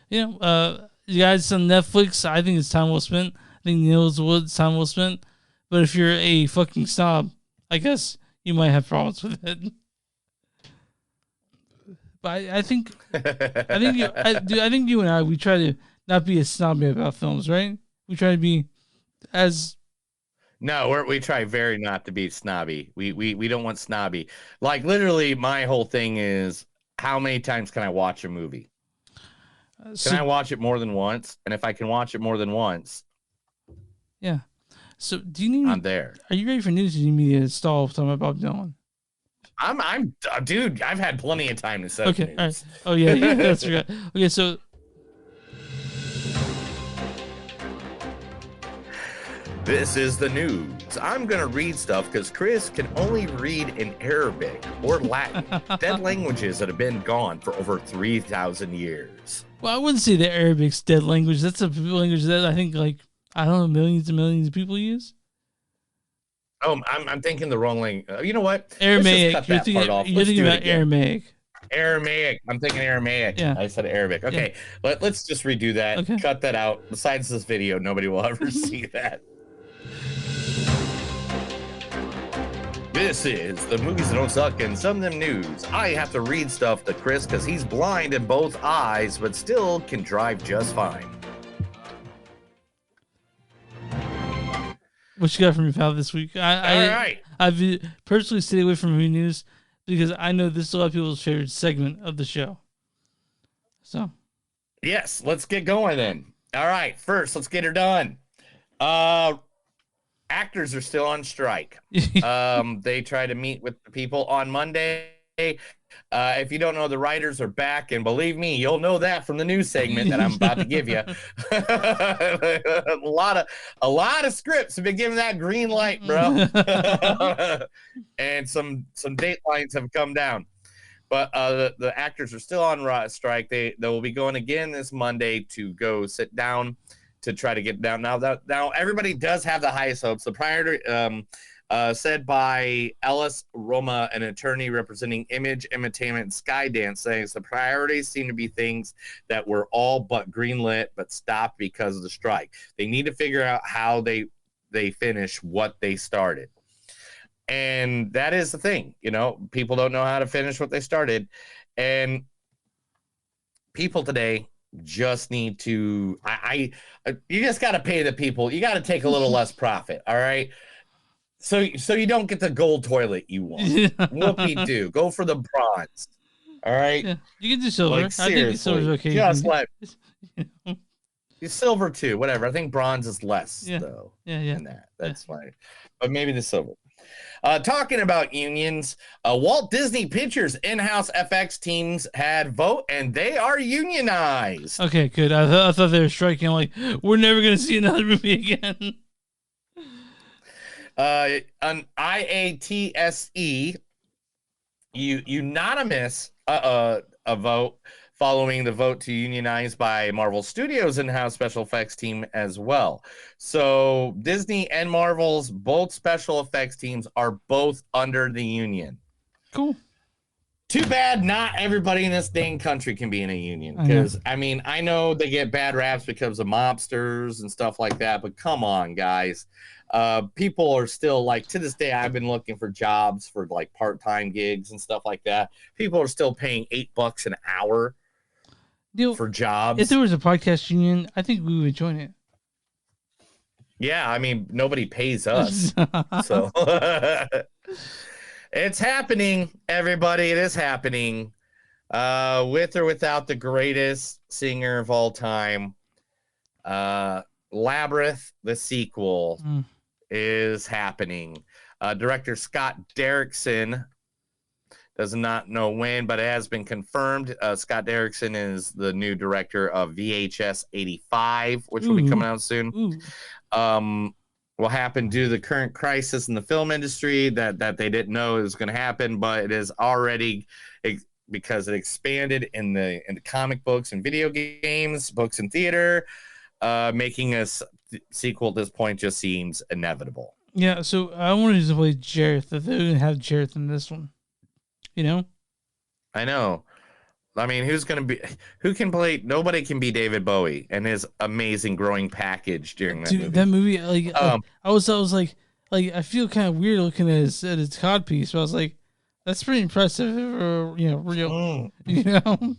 you guys on Netflix, I think it's time well spent. I think Neil's Woods time well spent. But if you're a fucking snob, I guess you might have problems with it. But I think you and I, we try to not be as snobby about films, right? We try to be as... No, we try very not to be snobby. We don't want snobby. Like, literally, my whole thing is, how many times can I watch a movie? Can I watch it more than once? And if I can watch it more than once... Yeah. So, do you need... I'm there. Are you ready for news? Or do you need me to stall talking about Bob Dylan? Dude, I've had plenty of time to set Okay, news. all right. Oh, yeah, that's right. Okay, so... This is the news. I'm going to read stuff because Chris can only read in Arabic or Latin, dead languages that have been gone for over 3,000 years. Well, I wouldn't say that Arabic's dead language. That's a language that I think, millions and millions of people use. Oh, I'm thinking the wrong language. You know what? Aramaic. Let's just cut that part off. You're thinking about Aramaic. Aramaic. I'm thinking Aramaic. Yeah. I said Arabic. Okay, yeah. Let's just redo that. Okay. Cut that out. Besides this video, nobody will ever see that. This is the movies that don't suck and some of them news. I have to read stuff to Chris because he's blind in both eyes, but still can drive just fine. What you got from your pal this week? All right. I've personally stayed away from movie news because I know this is a lot of people's favorite segment of the show. So, yes, let's get going then. All right, first, let's get her done. Actors are still on strike. They try to meet with the people on Monday. If you don't know, the writers are back, and believe me, you'll know that from the news segment that I'm about to give you. a lot of scripts have been given that green light, bro, and some datelines have come down. But the actors are still on strike. They will be going again this Monday to go sit down to try to get down. Now everybody does have the highest hopes. The priority said by Ellis Roma, an attorney representing Image Entertainment and Skydance, saying the priorities seem to be things that were all but greenlit but stopped because of the strike. They need to figure out how they finish what they started. And that is the thing, people don't know how to finish what they started. And people today just need to, you just got to pay the people. You got to take a little less profit. All right. So you don't get the gold toilet you want. Whoopie-doo. Go for the bronze. All right. Yeah, you can do silver. Like, seriously, I think silver's okay. Just like silver too. Whatever. I think bronze is less though. Yeah. Than that. That's fine. But maybe the silver. Talking about unions, Walt Disney Pictures in-house FX teams had vote, and they are unionized. Okay, good. I thought they were striking. I'm like, we're never going to see another movie again. An IATSE unanimous a vote following the vote to unionize by Marvel Studios in-house special effects team as well. So Disney and Marvel's both special effects teams are both under the union. Cool. Too bad not everybody in this dang country can be in a union, because I know they get bad raps because of mobsters and stuff like that, but come on, guys. People are still, like, to this day, I've been looking for jobs for like part-time gigs and stuff like that. People are still paying $8 an hour for jobs. If there was a podcast union, I think we would join it. Yeah, nobody pays us. So It's happening, everybody. It is happening. With or without the greatest singer of all time. Labyrinth, the sequel, is happening. Director Scott Derrickson does not know when, but it has been confirmed. Scott Derrickson is the new director of VHS 85, which will be coming out soon. Will happen due to the current crisis in the film industry that they didn't know it was going to happen, but it is already because it expanded in the comic books and video games, books and theater, making a sequel at this point just seems inevitable. Yeah, so I wanted to play Jareth. That they didn't have Jareth in this one. You know? I know. I mean, who can play? Nobody can be David Bowie and his amazing growing package during that movie. That movie, I was like, I feel kind of weird looking at his codpiece, but I was like, that's pretty impressive, or real, you know.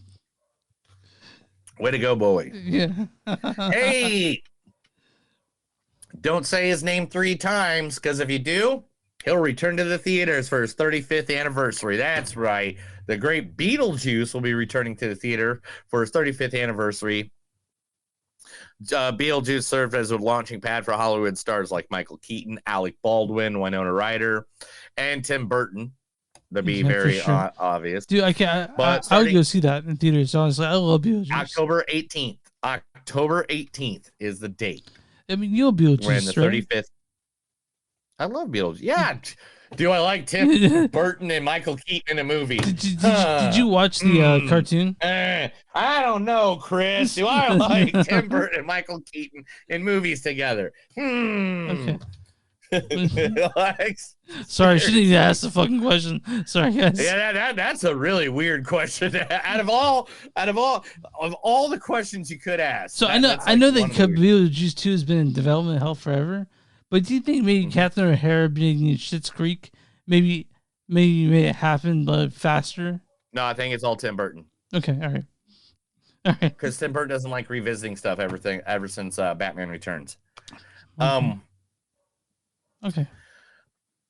Way to go, Bowie! Yeah. Hey, don't say his name 3 times, because if you do, he'll return to the theaters for his 35th anniversary. That's right. The great Beetlejuice will be returning to the theater for his 35th anniversary. Beetlejuice served as a launching pad for Hollywood stars like Michael Keaton, Alec Baldwin, Winona Ryder, and Tim Burton. To be very obvious. Dude, I would go see that in theaters. Honestly, I love Beetlejuice. October 18th. October 18th is the date. I mean, you'll Beetlejuice. We're in the 35th. Right? I love Beetlejuice. Yeah. Do I like Tim Burton and Michael Keaton in a movie? Did you watch the cartoon? I don't know, Chris. Do I like Tim Burton and Michael Keaton in movies together? Okay. Sorry, I shouldn't even ask the fucking question. Sorry, guys. Yeah, that's a really weird question. Out of all the questions you could ask. So I know that Beetlejuice 2 has been in development hell forever. But do you think maybe Catherine O'Hara being in Schitt's Creek maybe made it happen but faster? No, I think it's all Tim Burton. Okay, all right. Because Tim Burton doesn't like revisiting stuff ever since Batman Returns. Okay.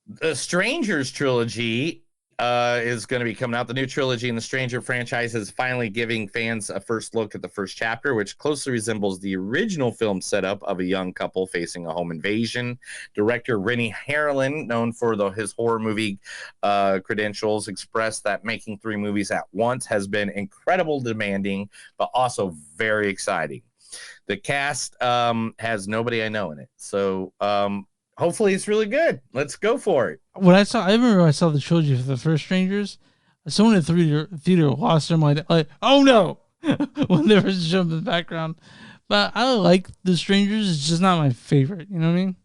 The Strangers trilogy is going to be coming out. The new trilogy in the Stranger franchise is finally giving fans a first look at the first chapter, which closely resembles the original film setup of a young couple facing a home invasion. Director Rennie Harlin, known for his horror movie credentials, expressed that making 3 movies at once has been incredibly demanding, but also very exciting. The cast has nobody I know in it. So, hopefully it's really good. Let's go for it. I remember when I saw the trilogy for the first Strangers, someone in the theater lost their mind. Like, oh no, when they were jumping in the background. But I like the Strangers. It's just not my favorite. You know what I mean?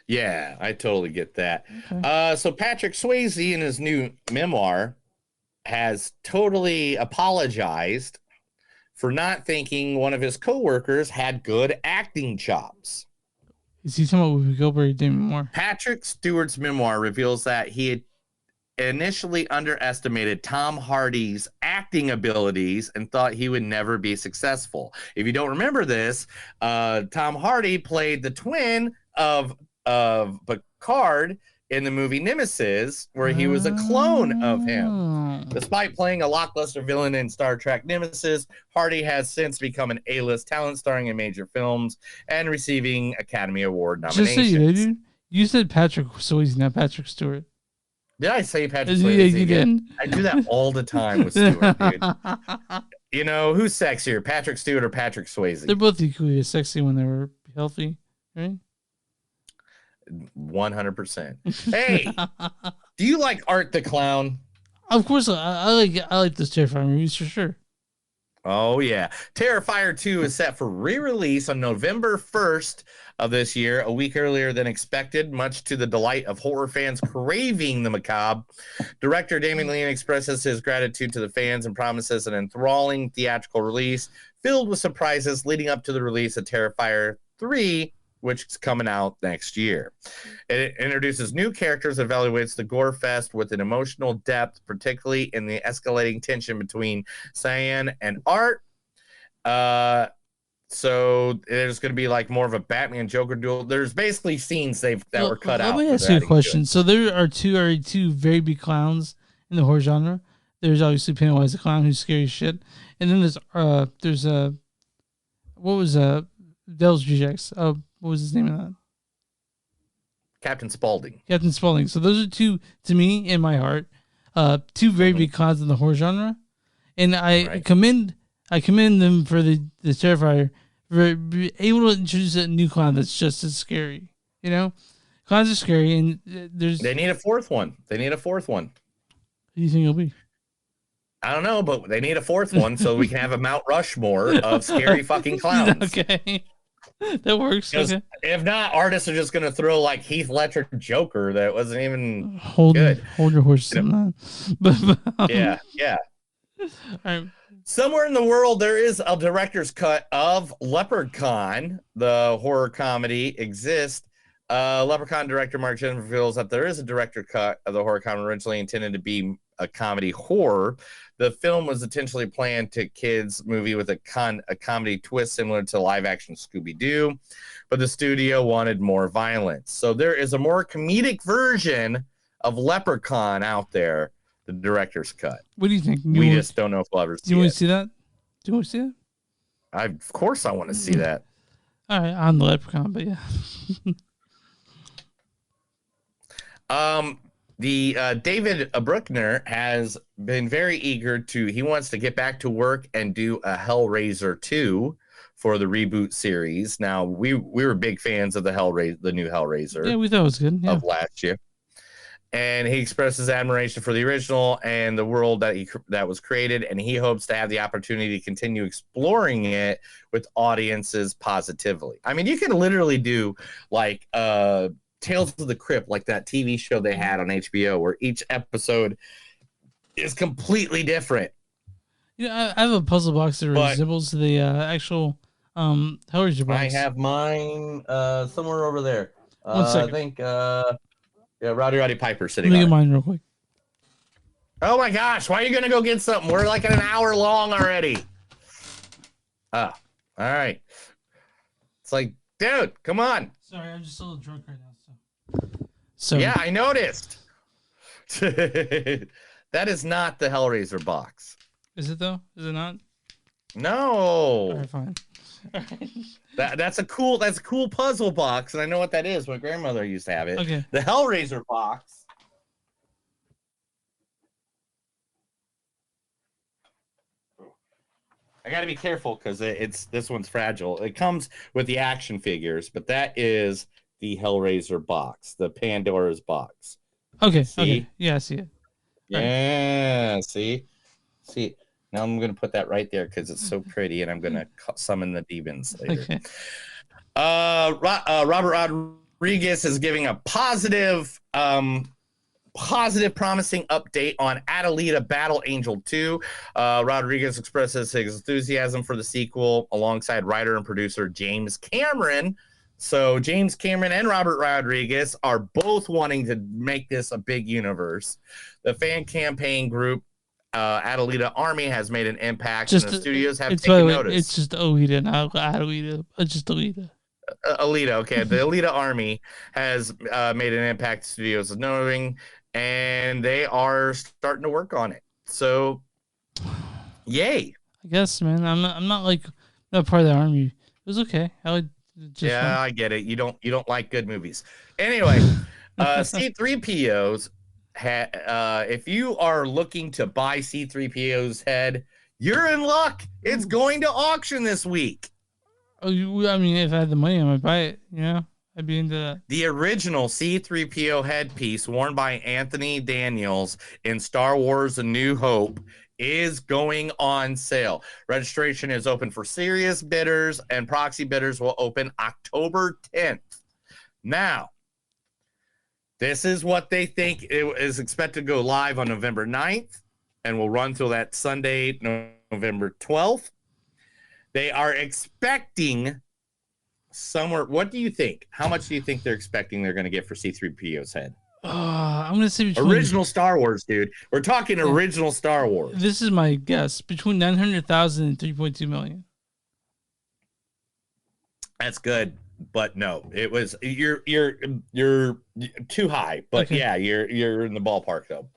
Yeah, I totally get that. Okay. So Patrick Swayze in his new memoir has totally apologized for not thinking one of his coworkers had good acting chops. Is he talking about Whoopi Goldberg or Demi Moore? Patrick Stewart's memoir reveals that he had initially underestimated Tom Hardy's acting abilities and thought he would never be successful. If you don't remember this, Tom Hardy played the twin of Picard in the movie Nemesis, where he was a clone of him. Despite playing a lackluster villain in Star Trek Nemesis, Hardy has since become an A-list talent starring in major films and receiving Academy Award nominations. Just so you know, dude, you said Patrick Swayze, not Patrick Stewart. Did I say Patrick Swayze? Yeah, you did. I do that all the time with Stewart, dude. You know, who's sexier, Patrick Stewart or Patrick Swayze? They're both equally as sexy when they were healthy, right? 100%. Hey, do you like Art the Clown? Of course, I like those Terrifier movies for sure. Oh yeah, Terrifier 2 is set for re-release on November 1st of this year, a week earlier than expected, much to the delight of horror fans craving the macabre. Director Damien Leone expresses his gratitude to the fans and promises an enthralling theatrical release filled with surprises leading up to the release of Terrifier 3, which is coming out next year. It introduces new characters, evaluates the gore fest with an emotional depth, particularly in the escalating tension between Cyan and Art. So there's going to be like more of a Batman Joker duel. There's basically scenes that were cut out. Let me ask you a question. So there are already two very big clowns in the horror genre. There's obviously Pennywise the clown, who's scary as shit, and then there's what was Devil's Rejects? What was his name of that? Captain Spaulding. Captain Spaulding. So those are two, to me, in my heart, two very big clowns in the horror genre, and I commend them for the Terrifier for being able to introduce a new clown that's just as scary. You know, clowns are scary, and they need a fourth one. Who do you think it'll be? I don't know, but they need a fourth one so we can have a Mount Rushmore of scary fucking clowns. Okay. That works. Okay. If not, artists are just going to throw like Heath Ledger Joker that wasn't even good. Hold your horses on that. But, yeah. All right. Somewhere in the world, there is a director's cut of Leprechaun. The horror comedy exists. Leprechaun director Mark Jennifer reveals that there is a director cut of the horror comedy originally intended to be a comedy horror. The film was intentionally planned to kids movie with a comedy twist similar to live action Scooby-Doo, but the studio wanted more violence. So there is a more comedic version of Leprechaun out there, the director's cut. What do you think? We just don't know if we'll ever see it. Do you want to see that? Do you want to see it? Of course I want to see that. All right, on the Leprechaun, but yeah. David Bruckner has been very eager he wants to get back to work and do a Hellraiser 2 for the reboot series. Now, we were big fans of the new Hellraiser. Yeah, we thought it was good. Of last year. And he expresses admiration for the original and the world that was created, and he hopes to have the opportunity to continue exploring it with audiences positively. I mean, you can literally do like Tales of the Crypt, like that TV show they had on HBO, where each episode is completely different. I have a puzzle box that resembles the actual Hellraiser box. I have mine somewhere over there. One second. I think Roddy Piper sitting Let me on get it. mine real quick. Oh my gosh, why are you gonna go get something? We're like an hour long already. All right. It's like, dude, come on. Sorry, I'm just a little drunk right now. So yeah, I noticed. That is not the Hellraiser box. Is it though? Is it not? No. All right, fine. All right. That's a cool puzzle box, and I know what that is. My grandmother used to have it. Okay. The Hellraiser box. I got to be careful because this one's fragile. It comes with the action figures, but that is the Hellraiser box, the Pandora's box. Okay. See? Okay. Yeah, I see it. Yeah. Right. See. Now I'm gonna put that right there because it's so pretty, and I'm gonna summon the demons later. Okay. Robert Rodriguez is giving a positive, promising update on Adelita Battle Angel 2. Rodriguez expresses his enthusiasm for the sequel alongside writer and producer James Cameron. So James Cameron and Robert Rodriguez are both wanting to make this a big universe. The fan campaign group Adelita Army has made an impact, and the studios have taken notice. It's just Alita, not Adelita. It's just Alita. Alita, okay. The Alita Army has made an impact. Studios is knowing, and they are starting to work on it. So, yay! I guess, man. I'm not part of the army. It was okay. I get it. You don't like good movies. Anyway, C3POs. If you are looking to buy C3PO's head, you're in luck. It's going to auction this week. Oh, I mean, if I had the money, I might buy it. Yeah, I'd be into that. The original C3PO headpiece worn by Anthony Daniels in Star Wars: A New Hope is going on sale. Registration is open for serious bidders, and proxy bidders will open October 10th. Now, this is what they think. It is expected to go live on November 9th and will run till that Sunday, November 12th. They are expecting somewhere. What do you think? How much do you think they're expecting they're going to get for C3PO's head? I'm going to say original Star Wars, dude. We're talking original Star Wars. This is my guess. Between 900,000 and 3.2 million. That's good, but no, it was you're too high. But Okay. yeah, you're in the ballpark though.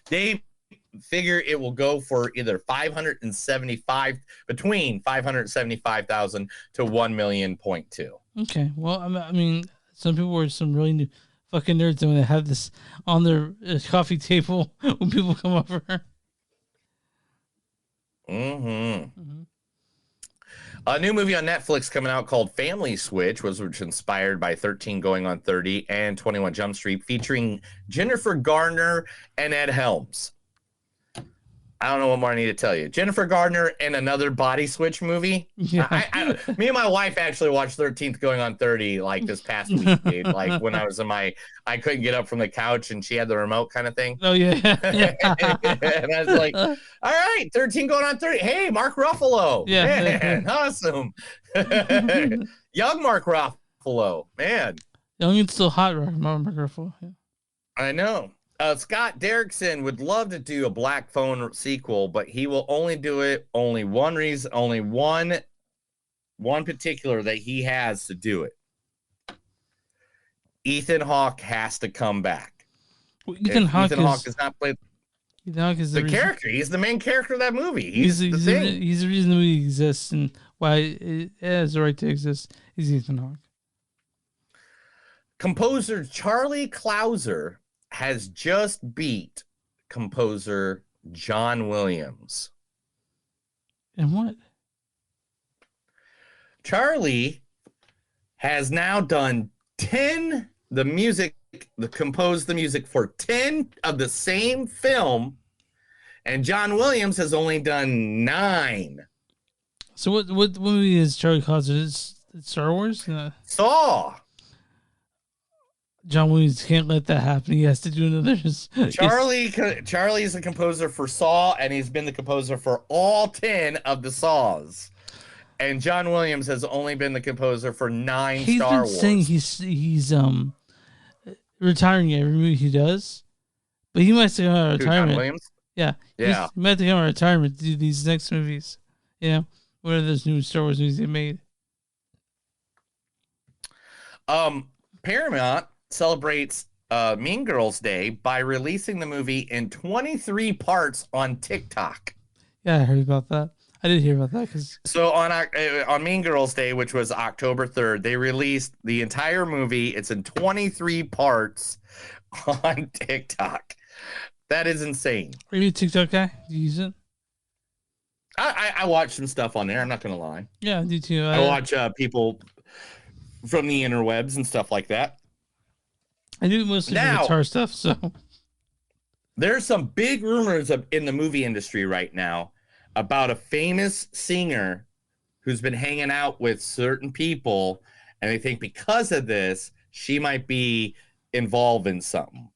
They figure it will go for either between 575,000 to 1,000,000.2. Okay. Well, I mean, some people were some really new fucking nerds when they have this on their coffee table when people come over. A new movie on Netflix coming out called Family Switch which inspired by 13 Going on 30 and 21 Jump Street, featuring Jennifer Garner and Ed Helms. I don't know what more I need to tell you. Jennifer Garner in another body switch movie. Yeah. Me and my wife actually watched 13th Going on 30 like this past week, dude. Like when I was I couldn't get up from the couch and she had the remote kind of thing. Oh yeah. And I was like, all right, 13 Going on 30. Hey, Mark Ruffalo. Yeah. Man, awesome. Young Mark Ruffalo, man. Young and still hot, Mark Ruffalo. Yeah. I know. Scott Derrickson would love to do a Black Phone sequel, but he will only do it only one particular that he has to do it. Ethan Hawke has to come back. Well, Ethan Hawke does not play Ethan Hawke is the character. He's the main character of that movie. He's the reason the movie exists and why it has the right to exist. Is Ethan Hawke. Composer Charlie Clouser has just beat composer John Williams. And what? Charlie has now done 10 composed the music for 10 of the same film, and John Williams has only done 9. So what movie is Charlie Clouser? Is it Star Wars? Saw. John Williams can't let that happen. He has to do another. Charlie's the composer for Saw, and he's been the composer for all 10 of the Saws. And John Williams has only been the composer for 9 Star Wars. He's saying he's retiring every movie he does, but he might come out of retirement. John Williams? Yeah. He might come out of retirement to do these next movies. You know, what are those new Star Wars movies they made? Paramount celebrates Mean Girls Day by releasing the movie in 23 parts on TikTok. Yeah, I heard about that. I did hear about that so on Mean Girls Day, which was October 3rd, they released the entire movie. It's in 23 parts on TikTok. That is insane. Are you a TikTok guy? Do you use it? I watch some stuff on there. I'm not gonna lie. Yeah, I do too. I watch people from the interwebs and stuff like that. I do mostly for guitar stuff. So there's some big rumors in the movie industry right now about a famous singer who's been hanging out with certain people, and they think because of this, she might be involved in something.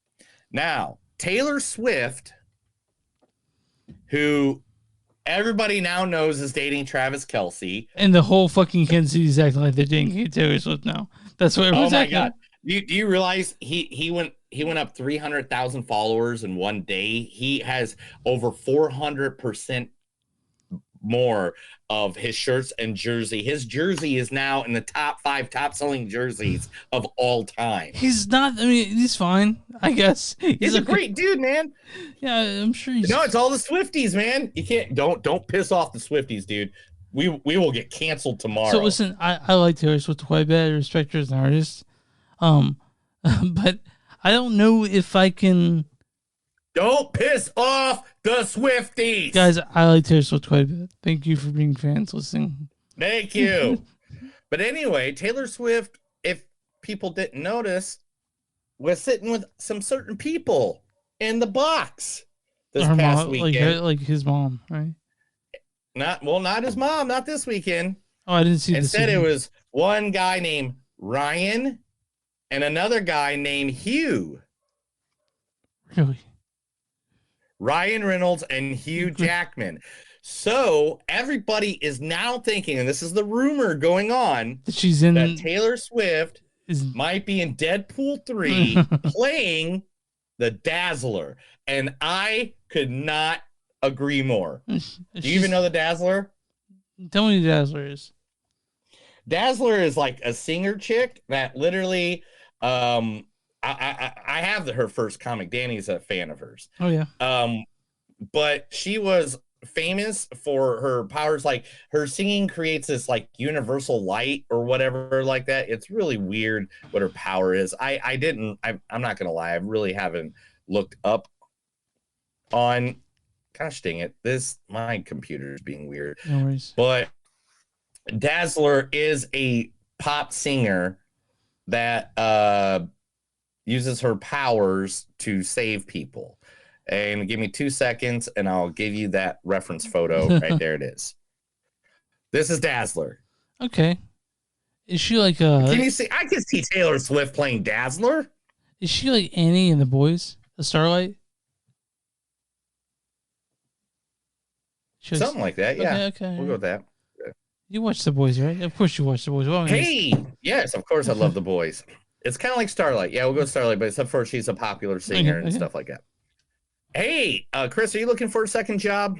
Now, Taylor Swift, who everybody now knows is dating Travis Kelce. And the whole fucking Kansas City is acting like they're dating Taylor Swift now. That's what everyone's acting. God. Do you realize he went up 300,000 followers in one day? He has over 400% more of his shirts and jersey. His jersey is now in the top 5 top selling jerseys of all time. He's not. I mean, he's fine, I guess. He's a great dude, man. Yeah, I'm sure he's. No, it's all the Swifties, man. You can't don't piss off the Swifties, dude. We will get canceled tomorrow. So listen, I like Taylor Swift quite a bit. I respect her as an artist. But I don't know if I can. Don't piss off the Swifties. Guys, I like Taylor Swift quite a bit. Thank you for being fans listening. Thank you. But anyway, Taylor Swift, if people didn't notice, was sitting with some certain people in the box this past weekend. Like his mom, right? Not his mom, not this weekend. Oh, I didn't see this. Instead, it was one guy named Ryan and another guy named Hugh. Really? Ryan Reynolds and Hugh Jackman. So everybody is now thinking, and this is the rumor going on, that Taylor Swift might be in Deadpool 3 playing the Dazzler. And I could not agree more. Do you even know the Dazzler? Tell me who the Dazzler is. Dazzler is like a singer chick that literally, I have her first comic. Danny's a fan of hers. Oh yeah. But she was famous for her powers. Like her singing creates this like universal light or whatever like that. It's really weird what her power is. I'm not gonna lie, I really haven't looked up on. Gosh dang it, my computer is being weird. No worries. But Dazzler is a pop singer that uses her powers to save people. And give me 2 seconds, and I'll give you that reference photo. Right there it is. This is Dazzler. Okay. Is she like a... Can you see? I can see Taylor Swift playing Dazzler. Is she like Annie and the Boys? The Starlight? Something like that, yeah. Okay. We'll go with that. You watch The Boys, right? Of course you watch The Boys. Well, Hey! Yes, of course I love The Boys. It's kind of like Starlight. Yeah, we'll go with Starlight, but except for she's a popular singer and stuff like that. Hey, Chris, are you looking for a second job?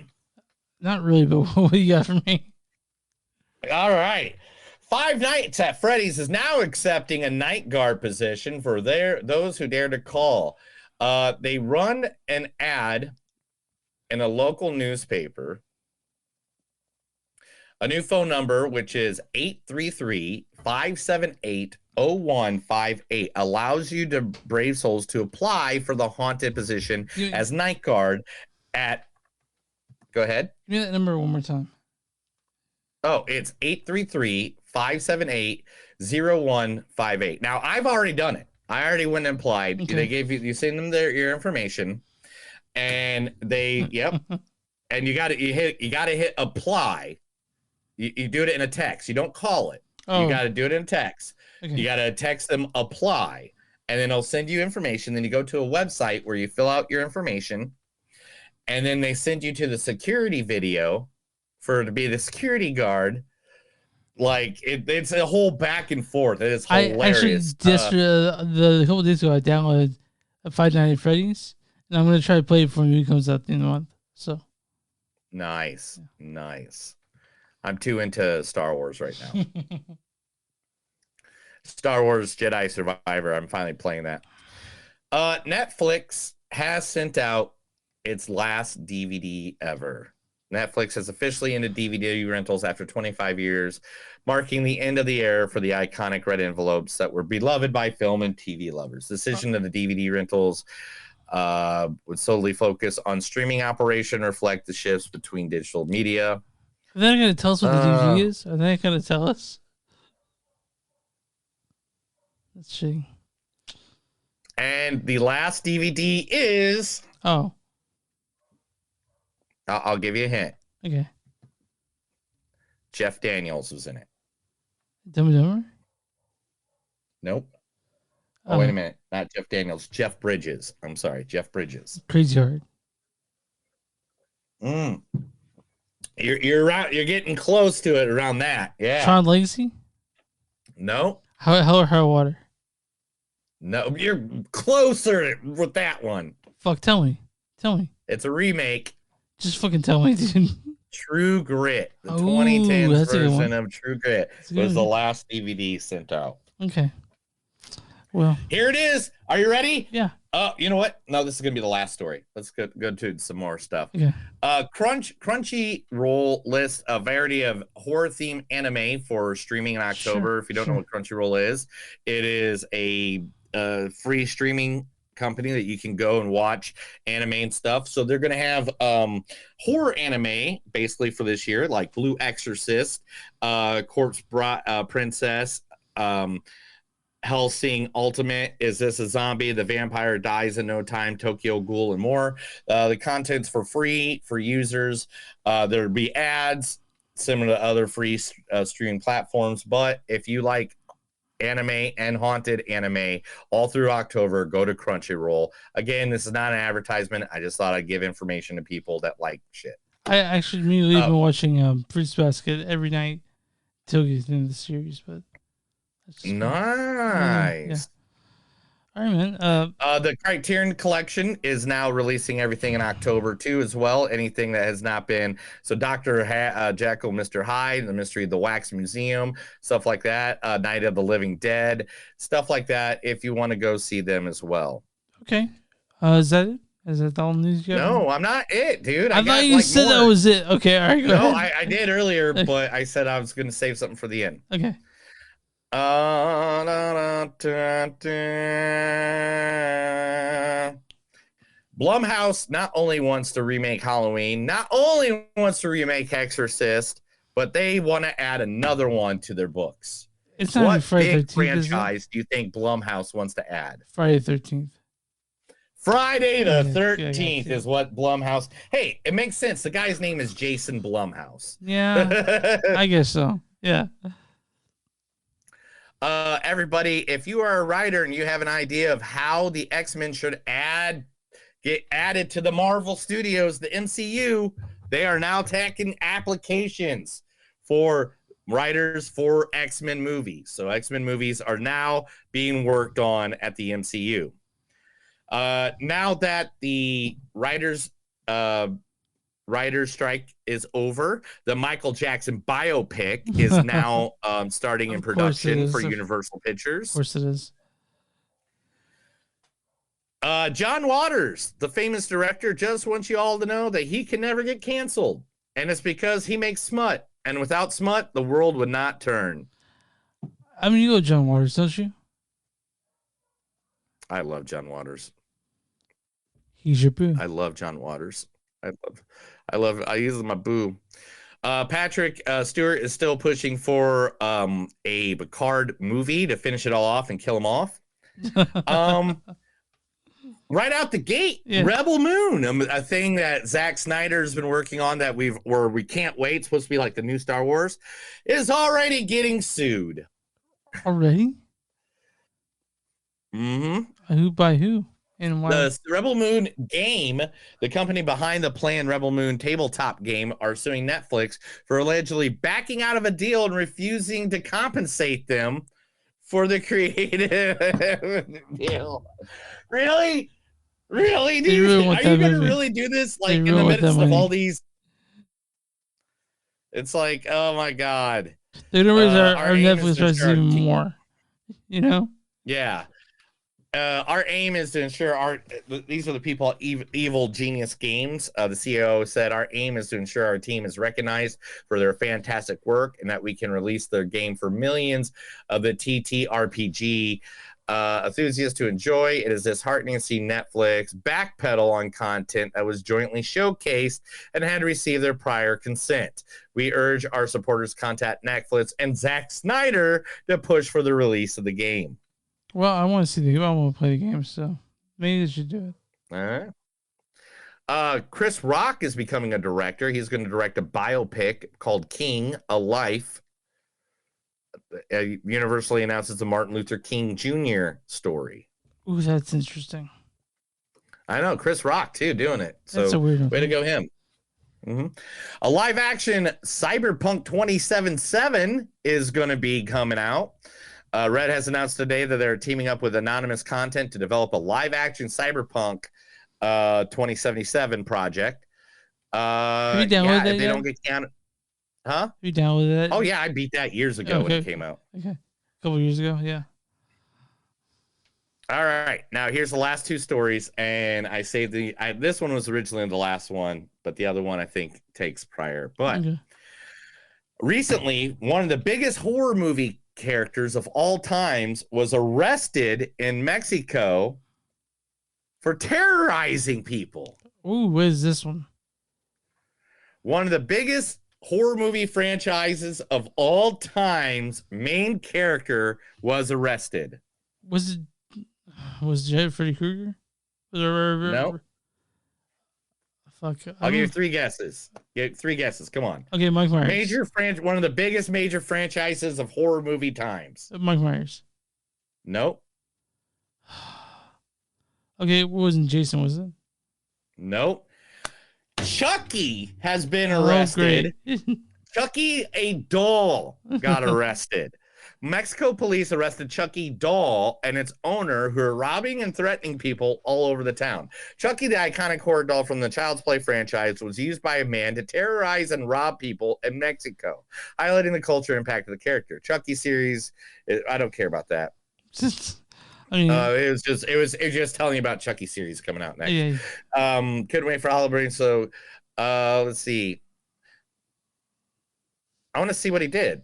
Not really, but what do you got for me? All right. Five Nights at Freddy's is now accepting a night guard position for those who dare to call. They run an ad in a local newspaper. A new phone number, which is 833-578-0158, allows you to brave souls to apply for the haunted position as night guard at... Go ahead. Give me that number one more time. Oh, it's 833-578-0158. Now, I've already done it. I already went and applied. Okay. They gave you send them your information, and they and you got to hit apply. You do it in a text. You don't call it. Oh. You got to do it in a text. Okay. You got to text them apply, and then they'll send you information. Then you go to a website where you fill out your information, and then they send you to the security video to be the security guard. Like it's a whole back and forth. It is hilarious. I actually a couple days ago I downloaded a Five Nights at Freddy's, and I'm gonna try to play it for when it comes out at the end of the month. So nice. I'm too into Star Wars right now. Star Wars Jedi Survivor. I'm finally playing that. Netflix has sent out its last DVD ever. Netflix has officially ended DVD rentals after 25 years, marking the end of the era for the iconic red envelopes that were beloved by film and TV lovers. The decision of the DVD rentals would solely focus on streaming operation, reflect the shifts between digital media. Are they going to tell us what the DVD is? Are they going to tell us? Let's see. And the last DVD is... Oh. I'll give you a hint. Okay. Jeff Daniels was in it. Dumb and Dumber? Nope. Oh, wait a minute. Not Jeff Daniels. Jeff Bridges. I'm sorry. Jeff Bridges. Crazy Hard. You're right. You're getting close to it around that. Yeah. Tron Legacy? No. Hell or High Water? No. You're closer with that one. Fuck, tell me. It's a remake. Just fucking tell me, dude. True Grit. The 2010 version of True Grit was the one. last DVD sent out. Okay. Well. Here it is. Are you ready? Yeah. You know what? No, this is going to be the last story. Let's go to some more stuff. Okay. Crunchyroll lists a variety of horror-themed anime for streaming in October. If you don't know what Crunchyroll is, it is a free streaming company that you can go and watch anime and stuff. So they're going to have horror anime basically for this year, like Blue Exorcist, Corpse Princess, Hellsing Ultimate, Is This a Zombie? The Vampire Dies in No Time, Tokyo Ghoul, and more. The content's for free for users. There'll be ads similar to other free streaming platforms, but if you like anime and haunted anime all through October, go to Crunchyroll. Again, this is not an advertisement. I just thought I'd give information to people that like shit. I actually immediately been watching Fruits Basket every night till you get into the series, but nice. Yeah. All right, man. The Criterion Collection is now releasing everything in October too, as well. Anything that has not been Dr. Jekyll, Mr. Hyde, The Mystery of the Wax Museum, stuff like that. Night of the Living Dead, stuff like that. If you want to go see them as well. Okay. Is that it? Is that all the news you got? No, I'm not it, dude. I thought you said that was it. Okay, all right. Go ahead. I did earlier, but I said I was going to save something for the end. Okay. Blumhouse not only wants to remake Halloween, not only wants to remake Exorcist, but they want to add another one to their books. It's not what Friday big 13th, franchise do you think Blumhouse wants to add? Friday the 13th. Friday the Yeah, 13th is what Blumhouse. Hey, it makes sense. The guy's name is Jason Blumhouse. Yeah, I guess so. Yeah. Everybody, if you are a writer and you have an idea of how the X-Men should get added to the Marvel Studios, the MCU, they are now taking applications for writers for X-Men movies. So X-Men movies are now being worked on at the MCU. Now that the writers strike is over, the Michael Jackson biopic is now starting in production for Universal Pictures. Of course it is. John Waters, the famous director, just wants you all to know that he can never get canceled. And it's because he makes smut. And without smut, the world would not turn. I mean, you go John Waters, don't you? I love John Waters. He's your boo. I love John Waters. I use my boo. Patrick Stewart is still pushing for a Picard movie to finish it all off and kill him off. Right out the gate, yeah. Rebel Moon, a thing that Zack Snyder's been working on that we can't wait. It's supposed to be like the new Star Wars, is already getting sued. Already? Mm-hmm. Who by who? And why? The Rebel Moon game, the company behind the planned Rebel Moon tabletop game, are suing Netflix for allegedly backing out of a deal and refusing to compensate them for the creative deal. Really? Really, dude? Really are you going to really do this? Like, in the midst of all these? It's like, oh my God. The numbers our Netflix price even more. You know? Yeah. Our aim is to ensure these are the people at Evil Genius Games. The CEO said our aim is to ensure our team is recognized for their fantastic work and that we can release their game for millions of the TTRPG enthusiasts to enjoy. It is disheartening to see Netflix backpedal on content that was jointly showcased and had to receive their prior consent. We urge our supporters to contact Netflix and Zack Snyder to push for the release of the game. Well, I want to see the game. I want to play the game, so maybe they should do it. All right. Chris Rock is becoming a director. He's going to direct a biopic called King, A Life. Universally announces the Martin Luther King Jr. story. Ooh, that's interesting. I know, Chris Rock, too, doing it. So, that's a weird one. Way to go, him. Mm-hmm. A live-action Cyberpunk 2077 is going to be coming out. Red has announced today that they're teaming up with Anonymous Content to develop a live-action Cyberpunk 2077 project. Are you down with that? If they don't get counted, huh? Are you down with that? Oh yeah, I beat that years ago when it came out. Okay, a couple years ago, yeah. All right, now here's the last two stories, and I saved this one was originally the last one, but the other one I think takes prior. But recently, one of the biggest horror movie characters of all times was arrested in Mexico for terrorizing people. Ooh, what is this one? One of the biggest horror movie franchises of all times, main character was arrested. Was it Freddy Krueger? No. Fuck. I'll give you three guesses. Come on. Okay, Mike Myers. One of the biggest major franchises of horror movie times. Mike Myers. Nope. Okay, it wasn't Jason, was it? Nope. Chucky has been arrested. Oh, Chucky, a doll, got arrested Mexico police arrested Chucky doll and its owner, who are robbing and threatening people all over the town. Chucky, the iconic horror doll from the Child's Play franchise, was used by a man to terrorize and rob people in Mexico, highlighting the culture impact of the character. Chucky series, I don't care about that. I mean, it was just telling you about Chucky series coming out next. Yeah. Couldn't wait for Halloween. So, let's see. I want to see what he did.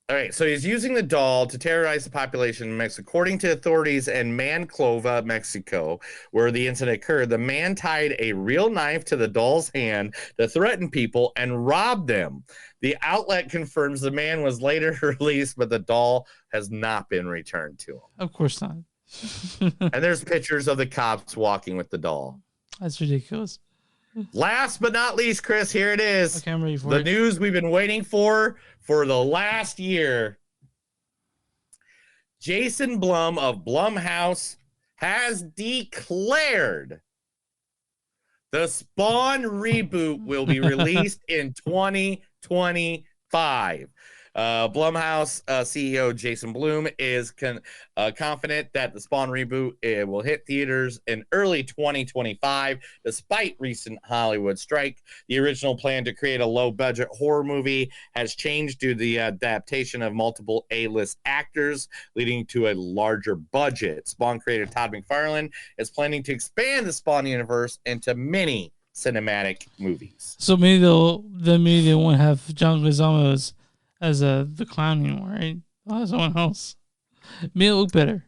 All right, so he's using the doll to terrorize the population in Mexico. According to authorities in Monclova, Mexico, where the incident occurred, the man tied a real knife to the doll's hand to threaten people and rob them. The outlet confirms the man was later released, but the doll has not been returned to him. Of course not. And there's pictures of the cops walking with the doll. That's ridiculous. Last but not least, Chris, here it is. Okay, I'm ready for the it. news we've been waiting for the last year. Jason Blum of Blumhouse has declared the Spawn reboot will be released in 2025. Blumhouse CEO Jason Blum is confident that the Spawn reboot will hit theaters in early 2025, despite recent Hollywood strike. The original plan to create a low-budget horror movie has changed due to the adaptation of multiple A-list actors, leading to a larger budget. Spawn creator Todd McFarlane is planning to expand the Spawn universe into many cinematic movies. So maybe they won't have John Leguizamo as the clown anymore, right? I'll have someone else. Maybe it'll look better.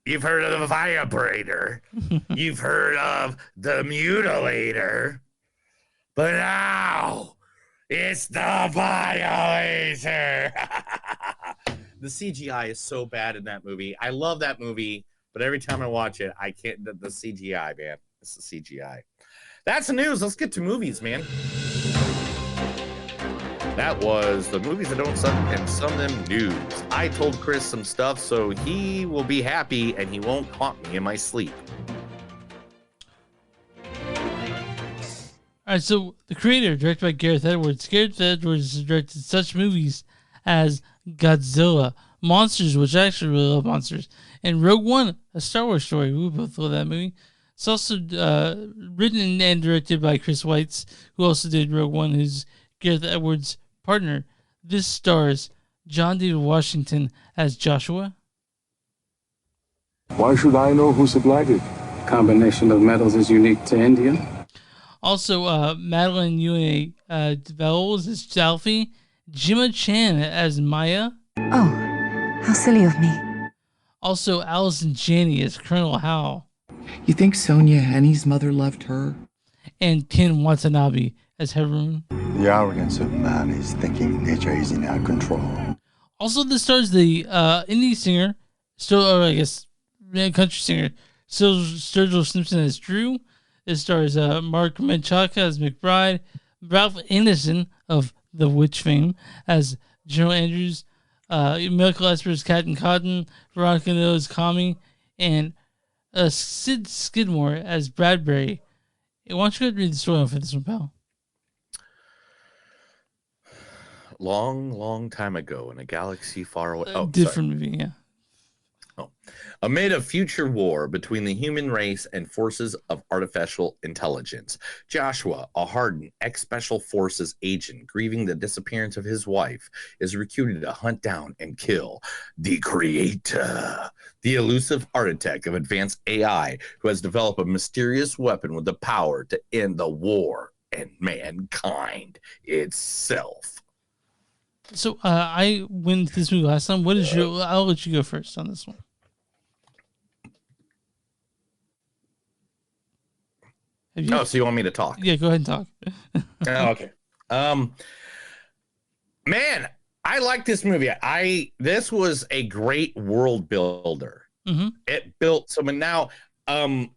You've heard of the vibrator. You've heard of the mutilator. But now it's the violator. The CGI is so bad in that movie. I love that movie, but every time I watch it, I can't. The CGI, man. It's the CGI. That's the news. Let's get to movies, man. That was the movies that don't suck and some of them news. I told Chris some stuff, so he will be happy and he won't haunt me in my sleep. All right, so the creator, directed by Gareth Edwards. Gareth Edwards has directed such movies as Godzilla, Monsters, which I actually really love Monsters, and Rogue One, a Star Wars story. We both love that movie. It's also written and directed by Chris Weitz, who also did Rogue One, who's Gareth Edwards' partner. This stars John David Washington as Joshua. Why should I know who supplied it? Combination of metals is unique to India. Also, Madeline Yue Vowles as Alfie. Gemma Chan as Maya. Oh, how silly of me. Also, Allison Janney as Colonel Howell. You think Sonia Henny's mother loved her? And Ken Watanabe as Haroon. The arrogance of man is thinking nature is in our control. Also, this stars the indie singer, country singer, Sturgill Simpson as Drew. It stars Mark Menchaca as McBride, Ralph Anderson of The Witch fame as General Andrews, Michael Esper as Captain Cotton, Veronica Neal as Kami, and Sid Skidmore as Bradbury. Why don't you go ahead and read the story for this one, pal? Long time ago in a galaxy far away. Different movie, yeah. Amid a future war between the human race and forces of artificial intelligence, Joshua, a hardened ex-special forces agent grieving the disappearance of his wife, is recruited to hunt down and kill the Creator, the elusive architect of advanced AI who has developed a mysterious weapon with the power to end the war and mankind itself. So I went to this movie last time. What is your? I'll let you go first on this one. So you want me to talk? Yeah, go ahead and talk. Okay. Man, I like this movie. This was a great world builder. Mm-hmm. It built some, and now I'm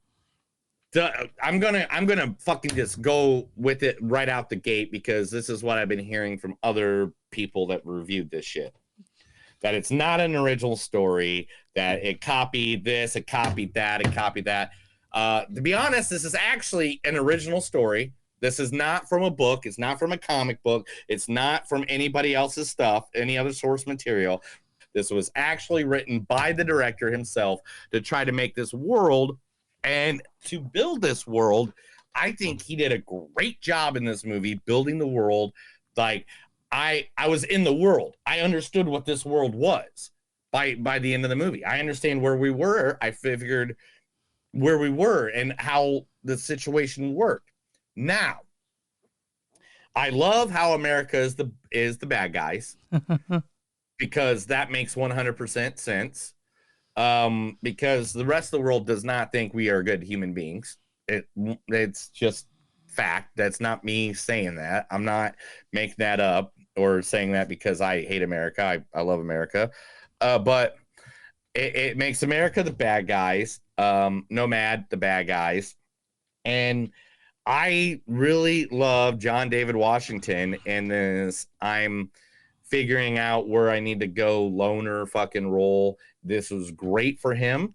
gonna fucking just go with it right out the gate, because this is what I've been hearing from other people that reviewed this shit. That it's not an original story, that it copied this, it copied that, it copied that. To be honest, this is actually an original story This is not from a book. It's not from a comic book. It's not from anybody else's stuff, any other source material. This was actually written by the director himself to try to make this world and to build this world. I think he did a great job in this movie building the world. Like I was in the world. I understood what this world was by the end of the movie. I understand where we were. I figured where we were and how the situation worked. Now, I love how America is the bad guys because that makes 100% sense. Because the rest of the world does not think we are good human beings. It's just fact. That's not me saying that. I'm not making that up or saying that because I hate America. I love America. But it makes America the bad guys. Nomad, the bad guys. And I really love John David Washington in this. I'm figuring out where I need to go loner fucking role. This was great for him.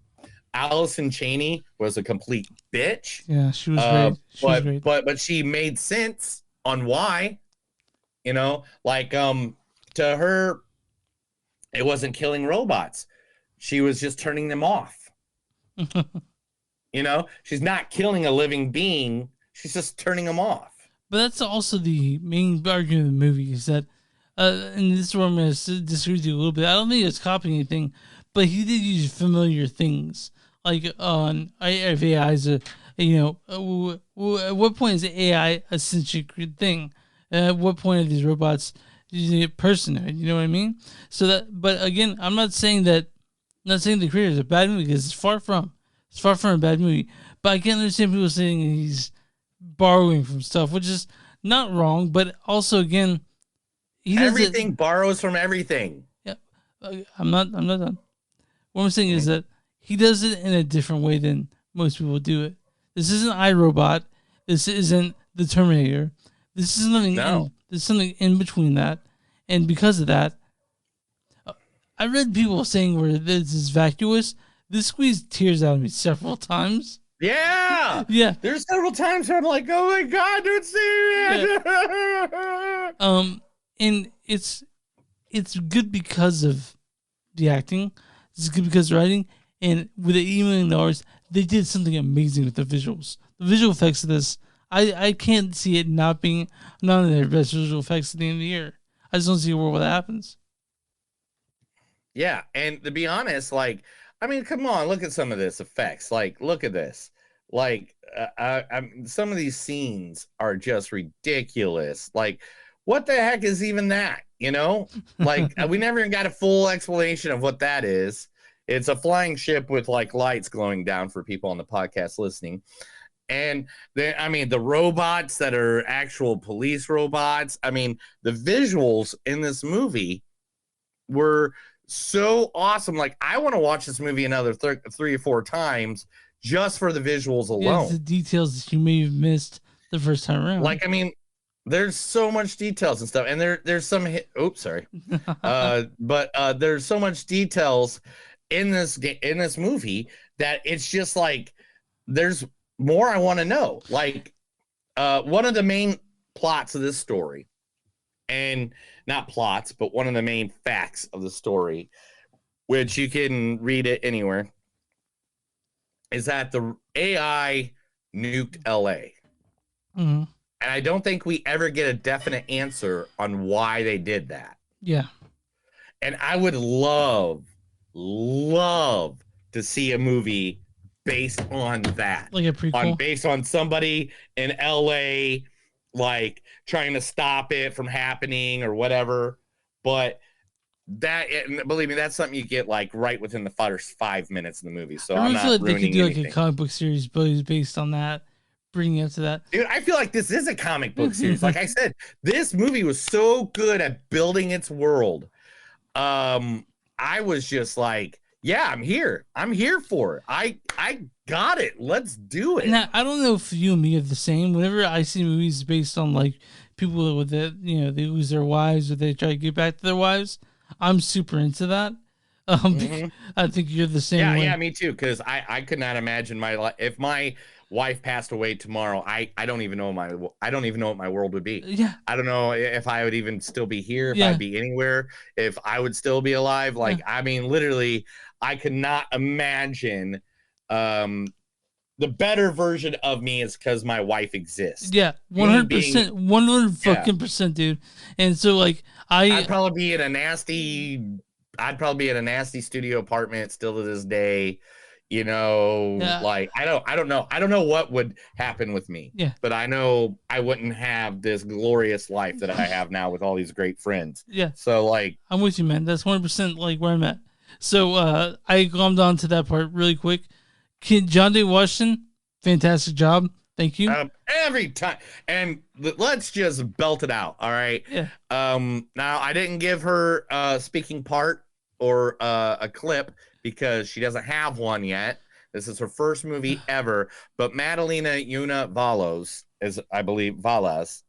Allison Chaney was a complete bitch. Yeah, she was great. She was great. But she made sense on why, like to her, it wasn't killing robots. She was just turning them off. She's not killing a living being. She's just turning them off. But that's also the main argument of the movie is that, and this is where I'm going to disagree with you a little bit. I don't think it's copying anything, but he did use familiar things. Like on if AI is at what point is AI a sentient thing? At what point are these robots using a personhood? You know what I mean? So that, but again, I'm not saying the creator is a bad movie because it's far from a bad movie. But I can't understand people saying he's borrowing from stuff, which is not wrong, but also again, everything borrows from everything. Yeah, I'm not done. What I'm saying is that he does it in a different way than most people do it. This isn't iRobot. This isn't the Terminator. This is something. There's something in between that, and because of that, I read people saying where this is vacuous. This squeezed tears out of me several times. Yeah, yeah. There's several times where I'm like, "Oh my god, don't see that." Yeah. And it's good because of the acting. It's good because of writing. And with the $80 million, they did something amazing with the visuals. The visual effects of this, I can't see it not being none of their best visual effects at the end of the year. I just don't see a world where that happens. Yeah, and to be honest, come on, look at some of this effects. Look at this. Some of these scenes are just ridiculous. What the heck is even that? We never even got a full explanation of what that is. It's a flying ship with lights glowing down for people on the podcast listening. And the robots that are actual police robots. The visuals in this movie were so awesome. I want to watch this movie another 3 or 4 times just for the visuals alone. Yeah, the details that you may have missed the first time around. There's so much details and stuff, and there's some but there's so much details in this movie that it's just there's more I want to know. One of the main plots of this story, and not plots, but one of the main facts of the story, which you can read it anywhere, is that the AI nuked LA. Mm-hmm. And I don't think we ever get a definite answer on why they did that. Yeah. And I would love to see a movie based on that. Like a prequel? Based on somebody in LA, trying to stop it from happening or whatever. But believe me, that's something you get right within the first 5 minutes of the movie. So I I'm not feel like they ruining could do anything. a comic book series based on that. Bringing it to that. Dude, I feel like this is a comic book series. Like I said, this movie was so good at building its world. I was just yeah, I'm here. I'm here for it. I got it. Let's do it. Now, I don't know if you and me are the same. Whenever I see movies based on people with it, they lose their wives or they try to get back to their wives, I'm super into that. I think you're the same way. Yeah, me too. Because I could not imagine my life if my wife passed away tomorrow, I don't even know what my world would be. Yeah. I don't know if I would even still be here, if Yeah. I'd be anywhere, if I would still be alive. Like, I mean, literally, I could not imagine the better version of me is because my wife exists. Yeah, 100%, 100% dude. And so like I'd probably be in a nasty studio apartment still to this day. You know, like I don't know what would happen with me. Yeah. But I know I wouldn't have this glorious life that I have now with all these great friends. Yeah. So like I'm with you, man. That's 100% like where I'm at. So I glommed on to that part really quick. John D. Washington, fantastic job. Thank you. Every time, and let's just belt it out. All right. Yeah. Now I didn't give her a speaking part or a clip because she doesn't have one yet. This is her first movie ever. But Madalena Yuna Valos is, I believe, Valas.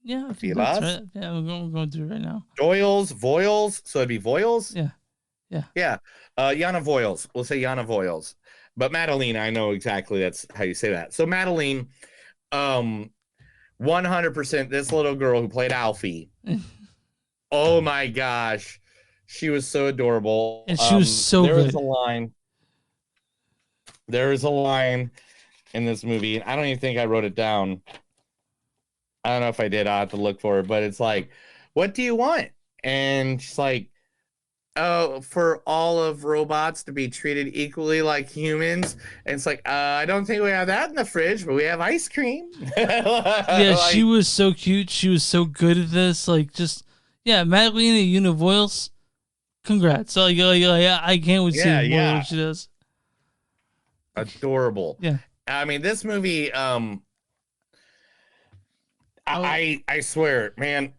Yeah, I think that's right. Yeah, we're going through it right now. Voiles. So it'd be Voiles. Yeah. Yana Voiles. We'll say Yana Voiles. But Madeleine, I know exactly that's how you say that. So Madeleine, 100%, this little girl who played Alfie. Oh my gosh. She was so adorable. And she was so there good. There is a line in this movie, and I don't even think I wrote it down. I don't know if I did. I'll have to look for it. But it's like, what do you want? And she's like, oh, for all of robots to be treated equally like humans. And it's like, I don't think we have that in the fridge, but we have ice cream. Yeah, she was so cute. She was so good at this. Like, just, Madalena Yuna Voiles, congrats. I can't wait to see more of what she does. Adorable. Yeah. I mean, this movie, I swear, man,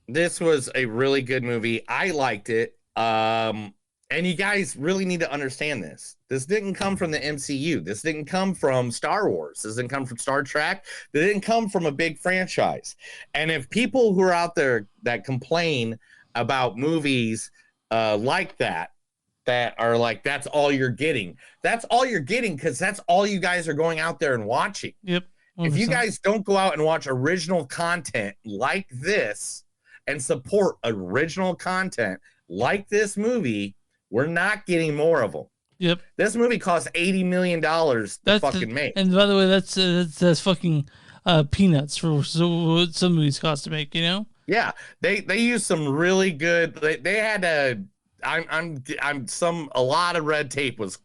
this was a really good movie. I liked it. And you guys really need to understand this. This didn't come from the MCU. This didn't come from Star Wars. This didn't come from Star Trek. This didn't come from a big franchise. And if people who are out there that complain about movies like that are like, that's all you're getting. That's all you're getting because that's all you guys are going out there and watching. Yep. 100%. If you guys don't go out and watch original content like this and support original content like this movie, we're not getting more of them. Yep. This movie cost $80 million to fucking make. And by the way, that's fucking peanuts for what some movies cost to make, you know? Yeah. They used some really good, they had a lot of red tape was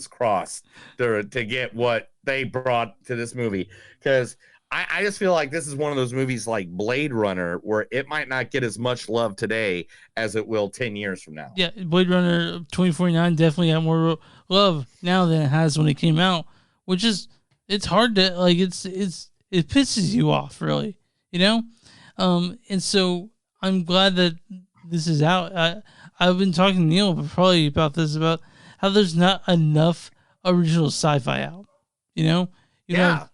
crossed to get what they brought to this movie. Because I just feel like this is one of those movies like Blade Runner where it might not get as much love today as it will 10 years from now. Yeah, Blade Runner 2049 definitely got more love now than it has when it came out, which is, it's hard to, like, it pisses you off, really, you know? And so I'm glad that this is out. I've been talking to Neil probably about this, about how there's not enough original sci-fi out, you know? And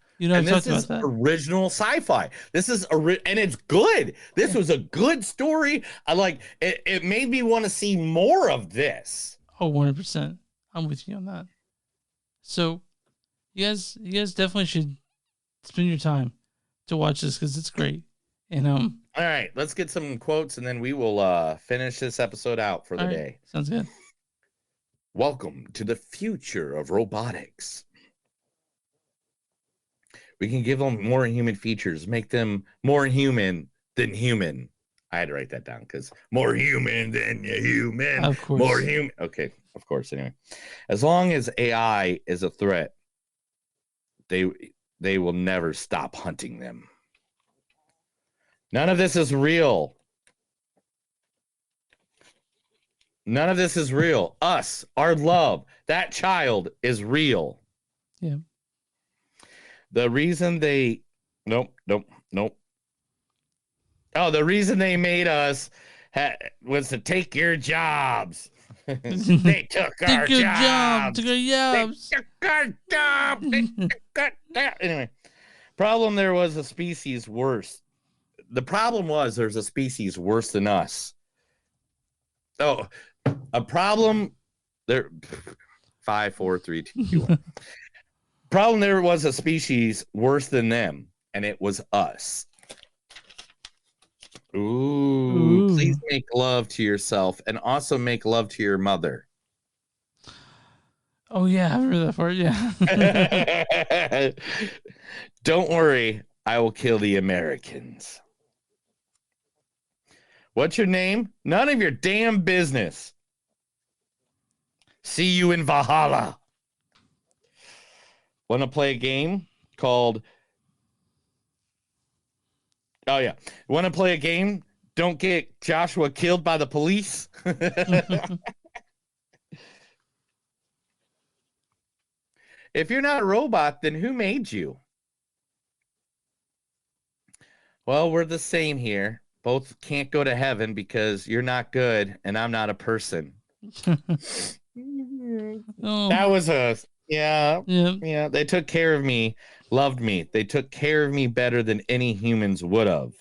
this is original sci-fi. This is and it's good. This was a good story. I like it. It made me want to see more of this. Oh, 100%. I'm with you on that. So, you guys definitely should spend your time to watch this because it's great. And all right, let's get some quotes and then we will finish this episode out for the day. Sounds good. Welcome to the future of robotics. We can give them more human features, make them more human than human. I had to write that down because more human than human. Of course. More human. Okay, of course. Anyway, as long as AI is a threat, they will never stop hunting them. None of this is real. None of this is real. Us, our love, that child is real. Yeah. The reason they nope. Oh, the reason they made us was to take your jobs. They took our jobs. Anyway, problem there was a species worse. The problem was there's a species worse than us. Oh, a problem there. 5, 4, 3, 2, 1. Problem there was a species worse than them, and it was us. Ooh, please make love to yourself and also make love to your mother. Oh, yeah, I remember that part, yeah. Don't worry, I will kill the Americans. What's your name? None of your damn business. See you in Valhalla. Want to play a game called... Oh, yeah. Want to play a game? Don't get Joshua killed by the police? If you're not a robot, then who made you? Well, we're the same here. Both can't go to heaven because you're not good and I'm not a person. That was a... Yeah. They took care of me, loved me. They took care of me better than any humans would have.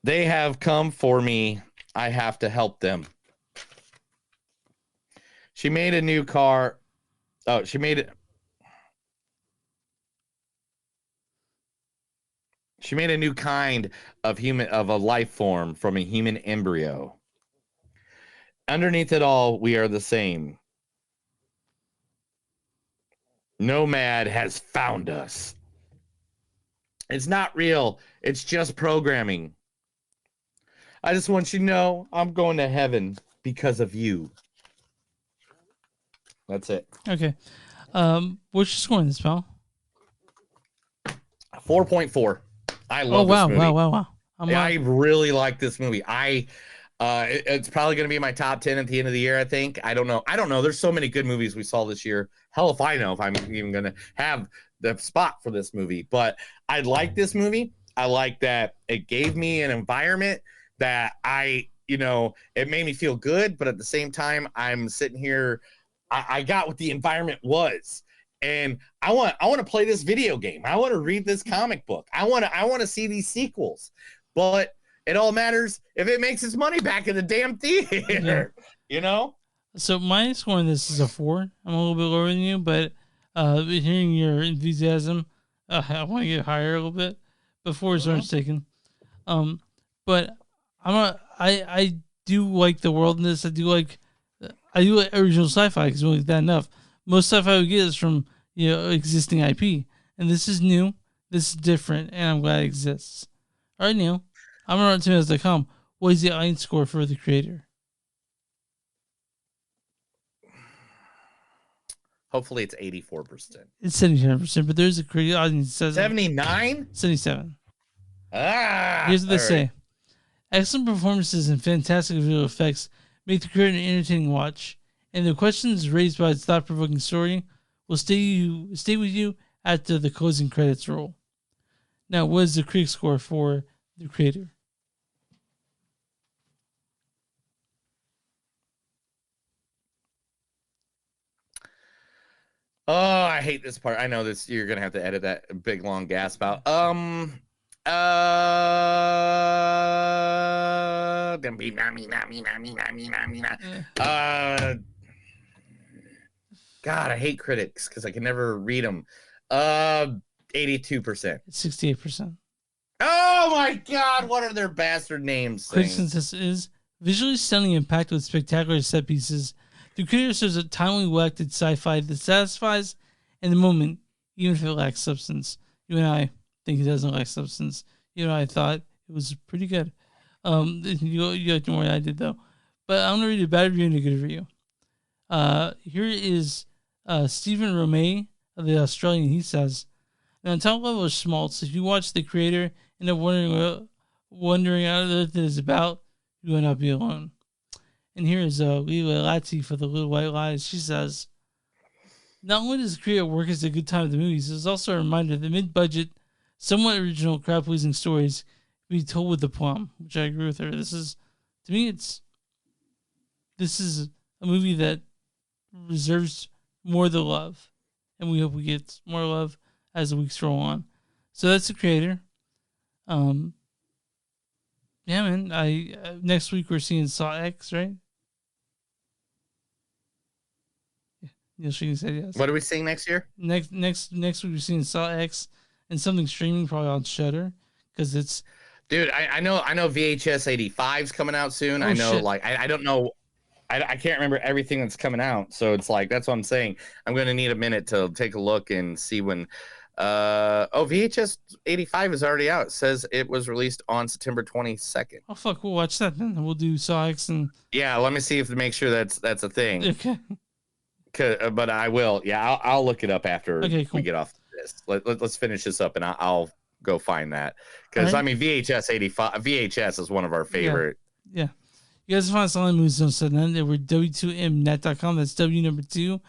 They have come for me. I have to help them. She made a new car. Oh, she made it. She made a new kind of a life form from a human embryo. Underneath it all, we are the same. Nomad has found us. It's not real. It's just programming. I just want you to know I'm going to heaven because of you. That's it. Okay. What's your score in this, pal? 4.4. I love this movie. Wow. I really like this movie. It's probably going to be in my top 10 at the end of the year, I think. I don't know. There's so many good movies we saw this year. Hell if I know if I'm even going to have the spot for this movie. But I like this movie. I like that it gave me an environment that it made me feel good. But at the same time, I'm sitting here. I got what the environment was. And I want to play this video game. I want to read this comic book. I want to see these sequels. But it all matters if it makes its money back in the damn theater. Yeah. So my score on this is a 4. I'm a little bit lower than you, but hearing your enthusiasm, I want to get higher a little bit. But 4 is what I'm taking. But I do like the world in this. I do like original sci-fi because we don't get that enough. Most sci-fi we get is from existing IP, and this is new. This is different, and I'm glad it exists. All right, Neil. I'm on RottenTomatoes.com. What is the audience score for the creator? Hopefully it's 84%. It's 77%, but there's a creator audience that says 79? 77. Ah! Here's what they say. Excellent performances and fantastic visual effects make the creator an entertaining watch, and the questions raised by its thought-provoking story will stay with you after the closing credits roll. Now, what is the critic score for the creator? Oh, I hate this part. I know this. You're gonna have to edit that big long gasp out. God, I hate critics because I can never read them. 82%. 68%. Oh my God! What are their bastard names? Critic consensus is visually stunning and packed with spectacular set pieces. The creator serves a timely, well-acted sci-fi that satisfies in the moment, even if it lacks substance. You and I think it doesn't lack substance. You and I thought it was pretty good. You liked more than I did, though. But I'm going to read a bad review and a good review. Here is Stephen Romay of the Australian. He says, "The top level is small, so if you watch the creator and end up wondering what it is about, you will not be alone." And here is Leela Lati for the Little White Lies. She says, "Not only does the creator work as a good time of the movies, it's also a reminder that mid-budget, somewhat original, crowd-pleasing stories can be told with aplomb," which I agree with her. This is a movie that reserves more the love, and we hope we get more love as the weeks roll on. So that's the creator. Yeah, man. Next week we're seeing Saw X, right? Neil Sheehan said yes. What are we seeing next year? Next week we're seeing Saw X and something streaming probably on Shudder because it's. Dude, I know VHS 85's coming out soon. Oh, I know, shit. like, I don't know. I can't remember everything that's coming out. So it's like, that's what I'm saying. I'm going to need a minute to take a look and see when. VHS 85 is already out. It says it was released on September 22nd. Oh, fuck. We'll watch that then. We'll do Saw X and. Yeah, let me see if to make sure that's a thing. Okay. But I will. Yeah, I'll look it up after we get off this. Let's finish this up and I'll go find that. Because, Right. I mean, VHS 85, VHS is one of our favorite. Yeah. You guys can find us on movies.net. We're w2mnet.com. That's W2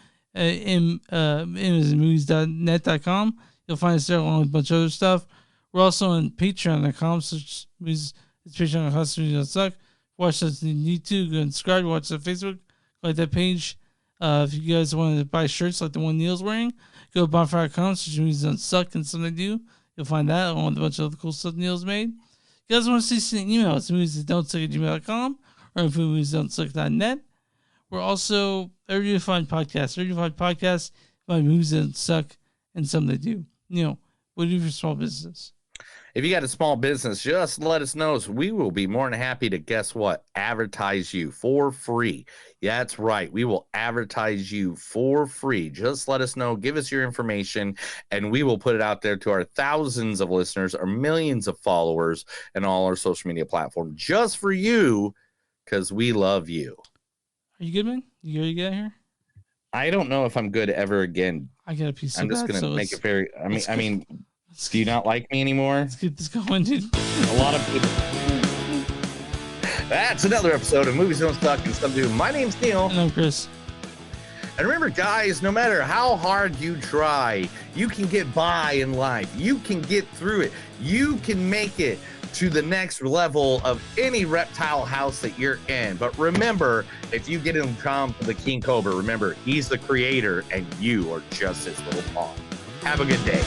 movies.net.com. You'll find us there along with a bunch of other stuff. We're also on patreon.com. So it's patreon.com. Movies Don't Suck. Watch us on YouTube. Go and subscribe. Watch us on Facebook. Like that page. If you guys want to buy shirts like the one Neil's wearing, go to bonfire.com. Search Movies Don't Suck and something to do. You'll find that along with a bunch of other cool stuff Neil's made. If you guys want to see an email, it's moviesdon'tsuck@gmail.com or moviesdon'tsuck.net. We're also everywhere you find podcasts. Everywhere you find podcasts, find Movies Don't Suck and something to do. Neil, what do you do for small business? If you got a small business, just let us know. So we will be more than happy to, guess what, advertise you for free. Yeah, that's right. We will advertise you for free. Just let us know. Give us your information, and we will put it out there to our thousands of listeners, our millions of followers, and all our social media platforms just for you, because we love you. Are you good, man? You ready to get out here? I don't know if I'm good ever again. I got a piece of I'm just that, going to so make it very, I mean, do you not like me anymore? Let's get this going, dude. A lot of people. That's another episode of Movies Don't Suck and Some Do. My name's Neil. And I'm Chris. And remember, guys, no matter how hard you try, you can get by in life. You can get through it. You can make it to the next level of any reptile house that you're in. But remember, if you get in trouble with the King Cobra, remember, he's the creator and you are just his little pawn. Have a good day.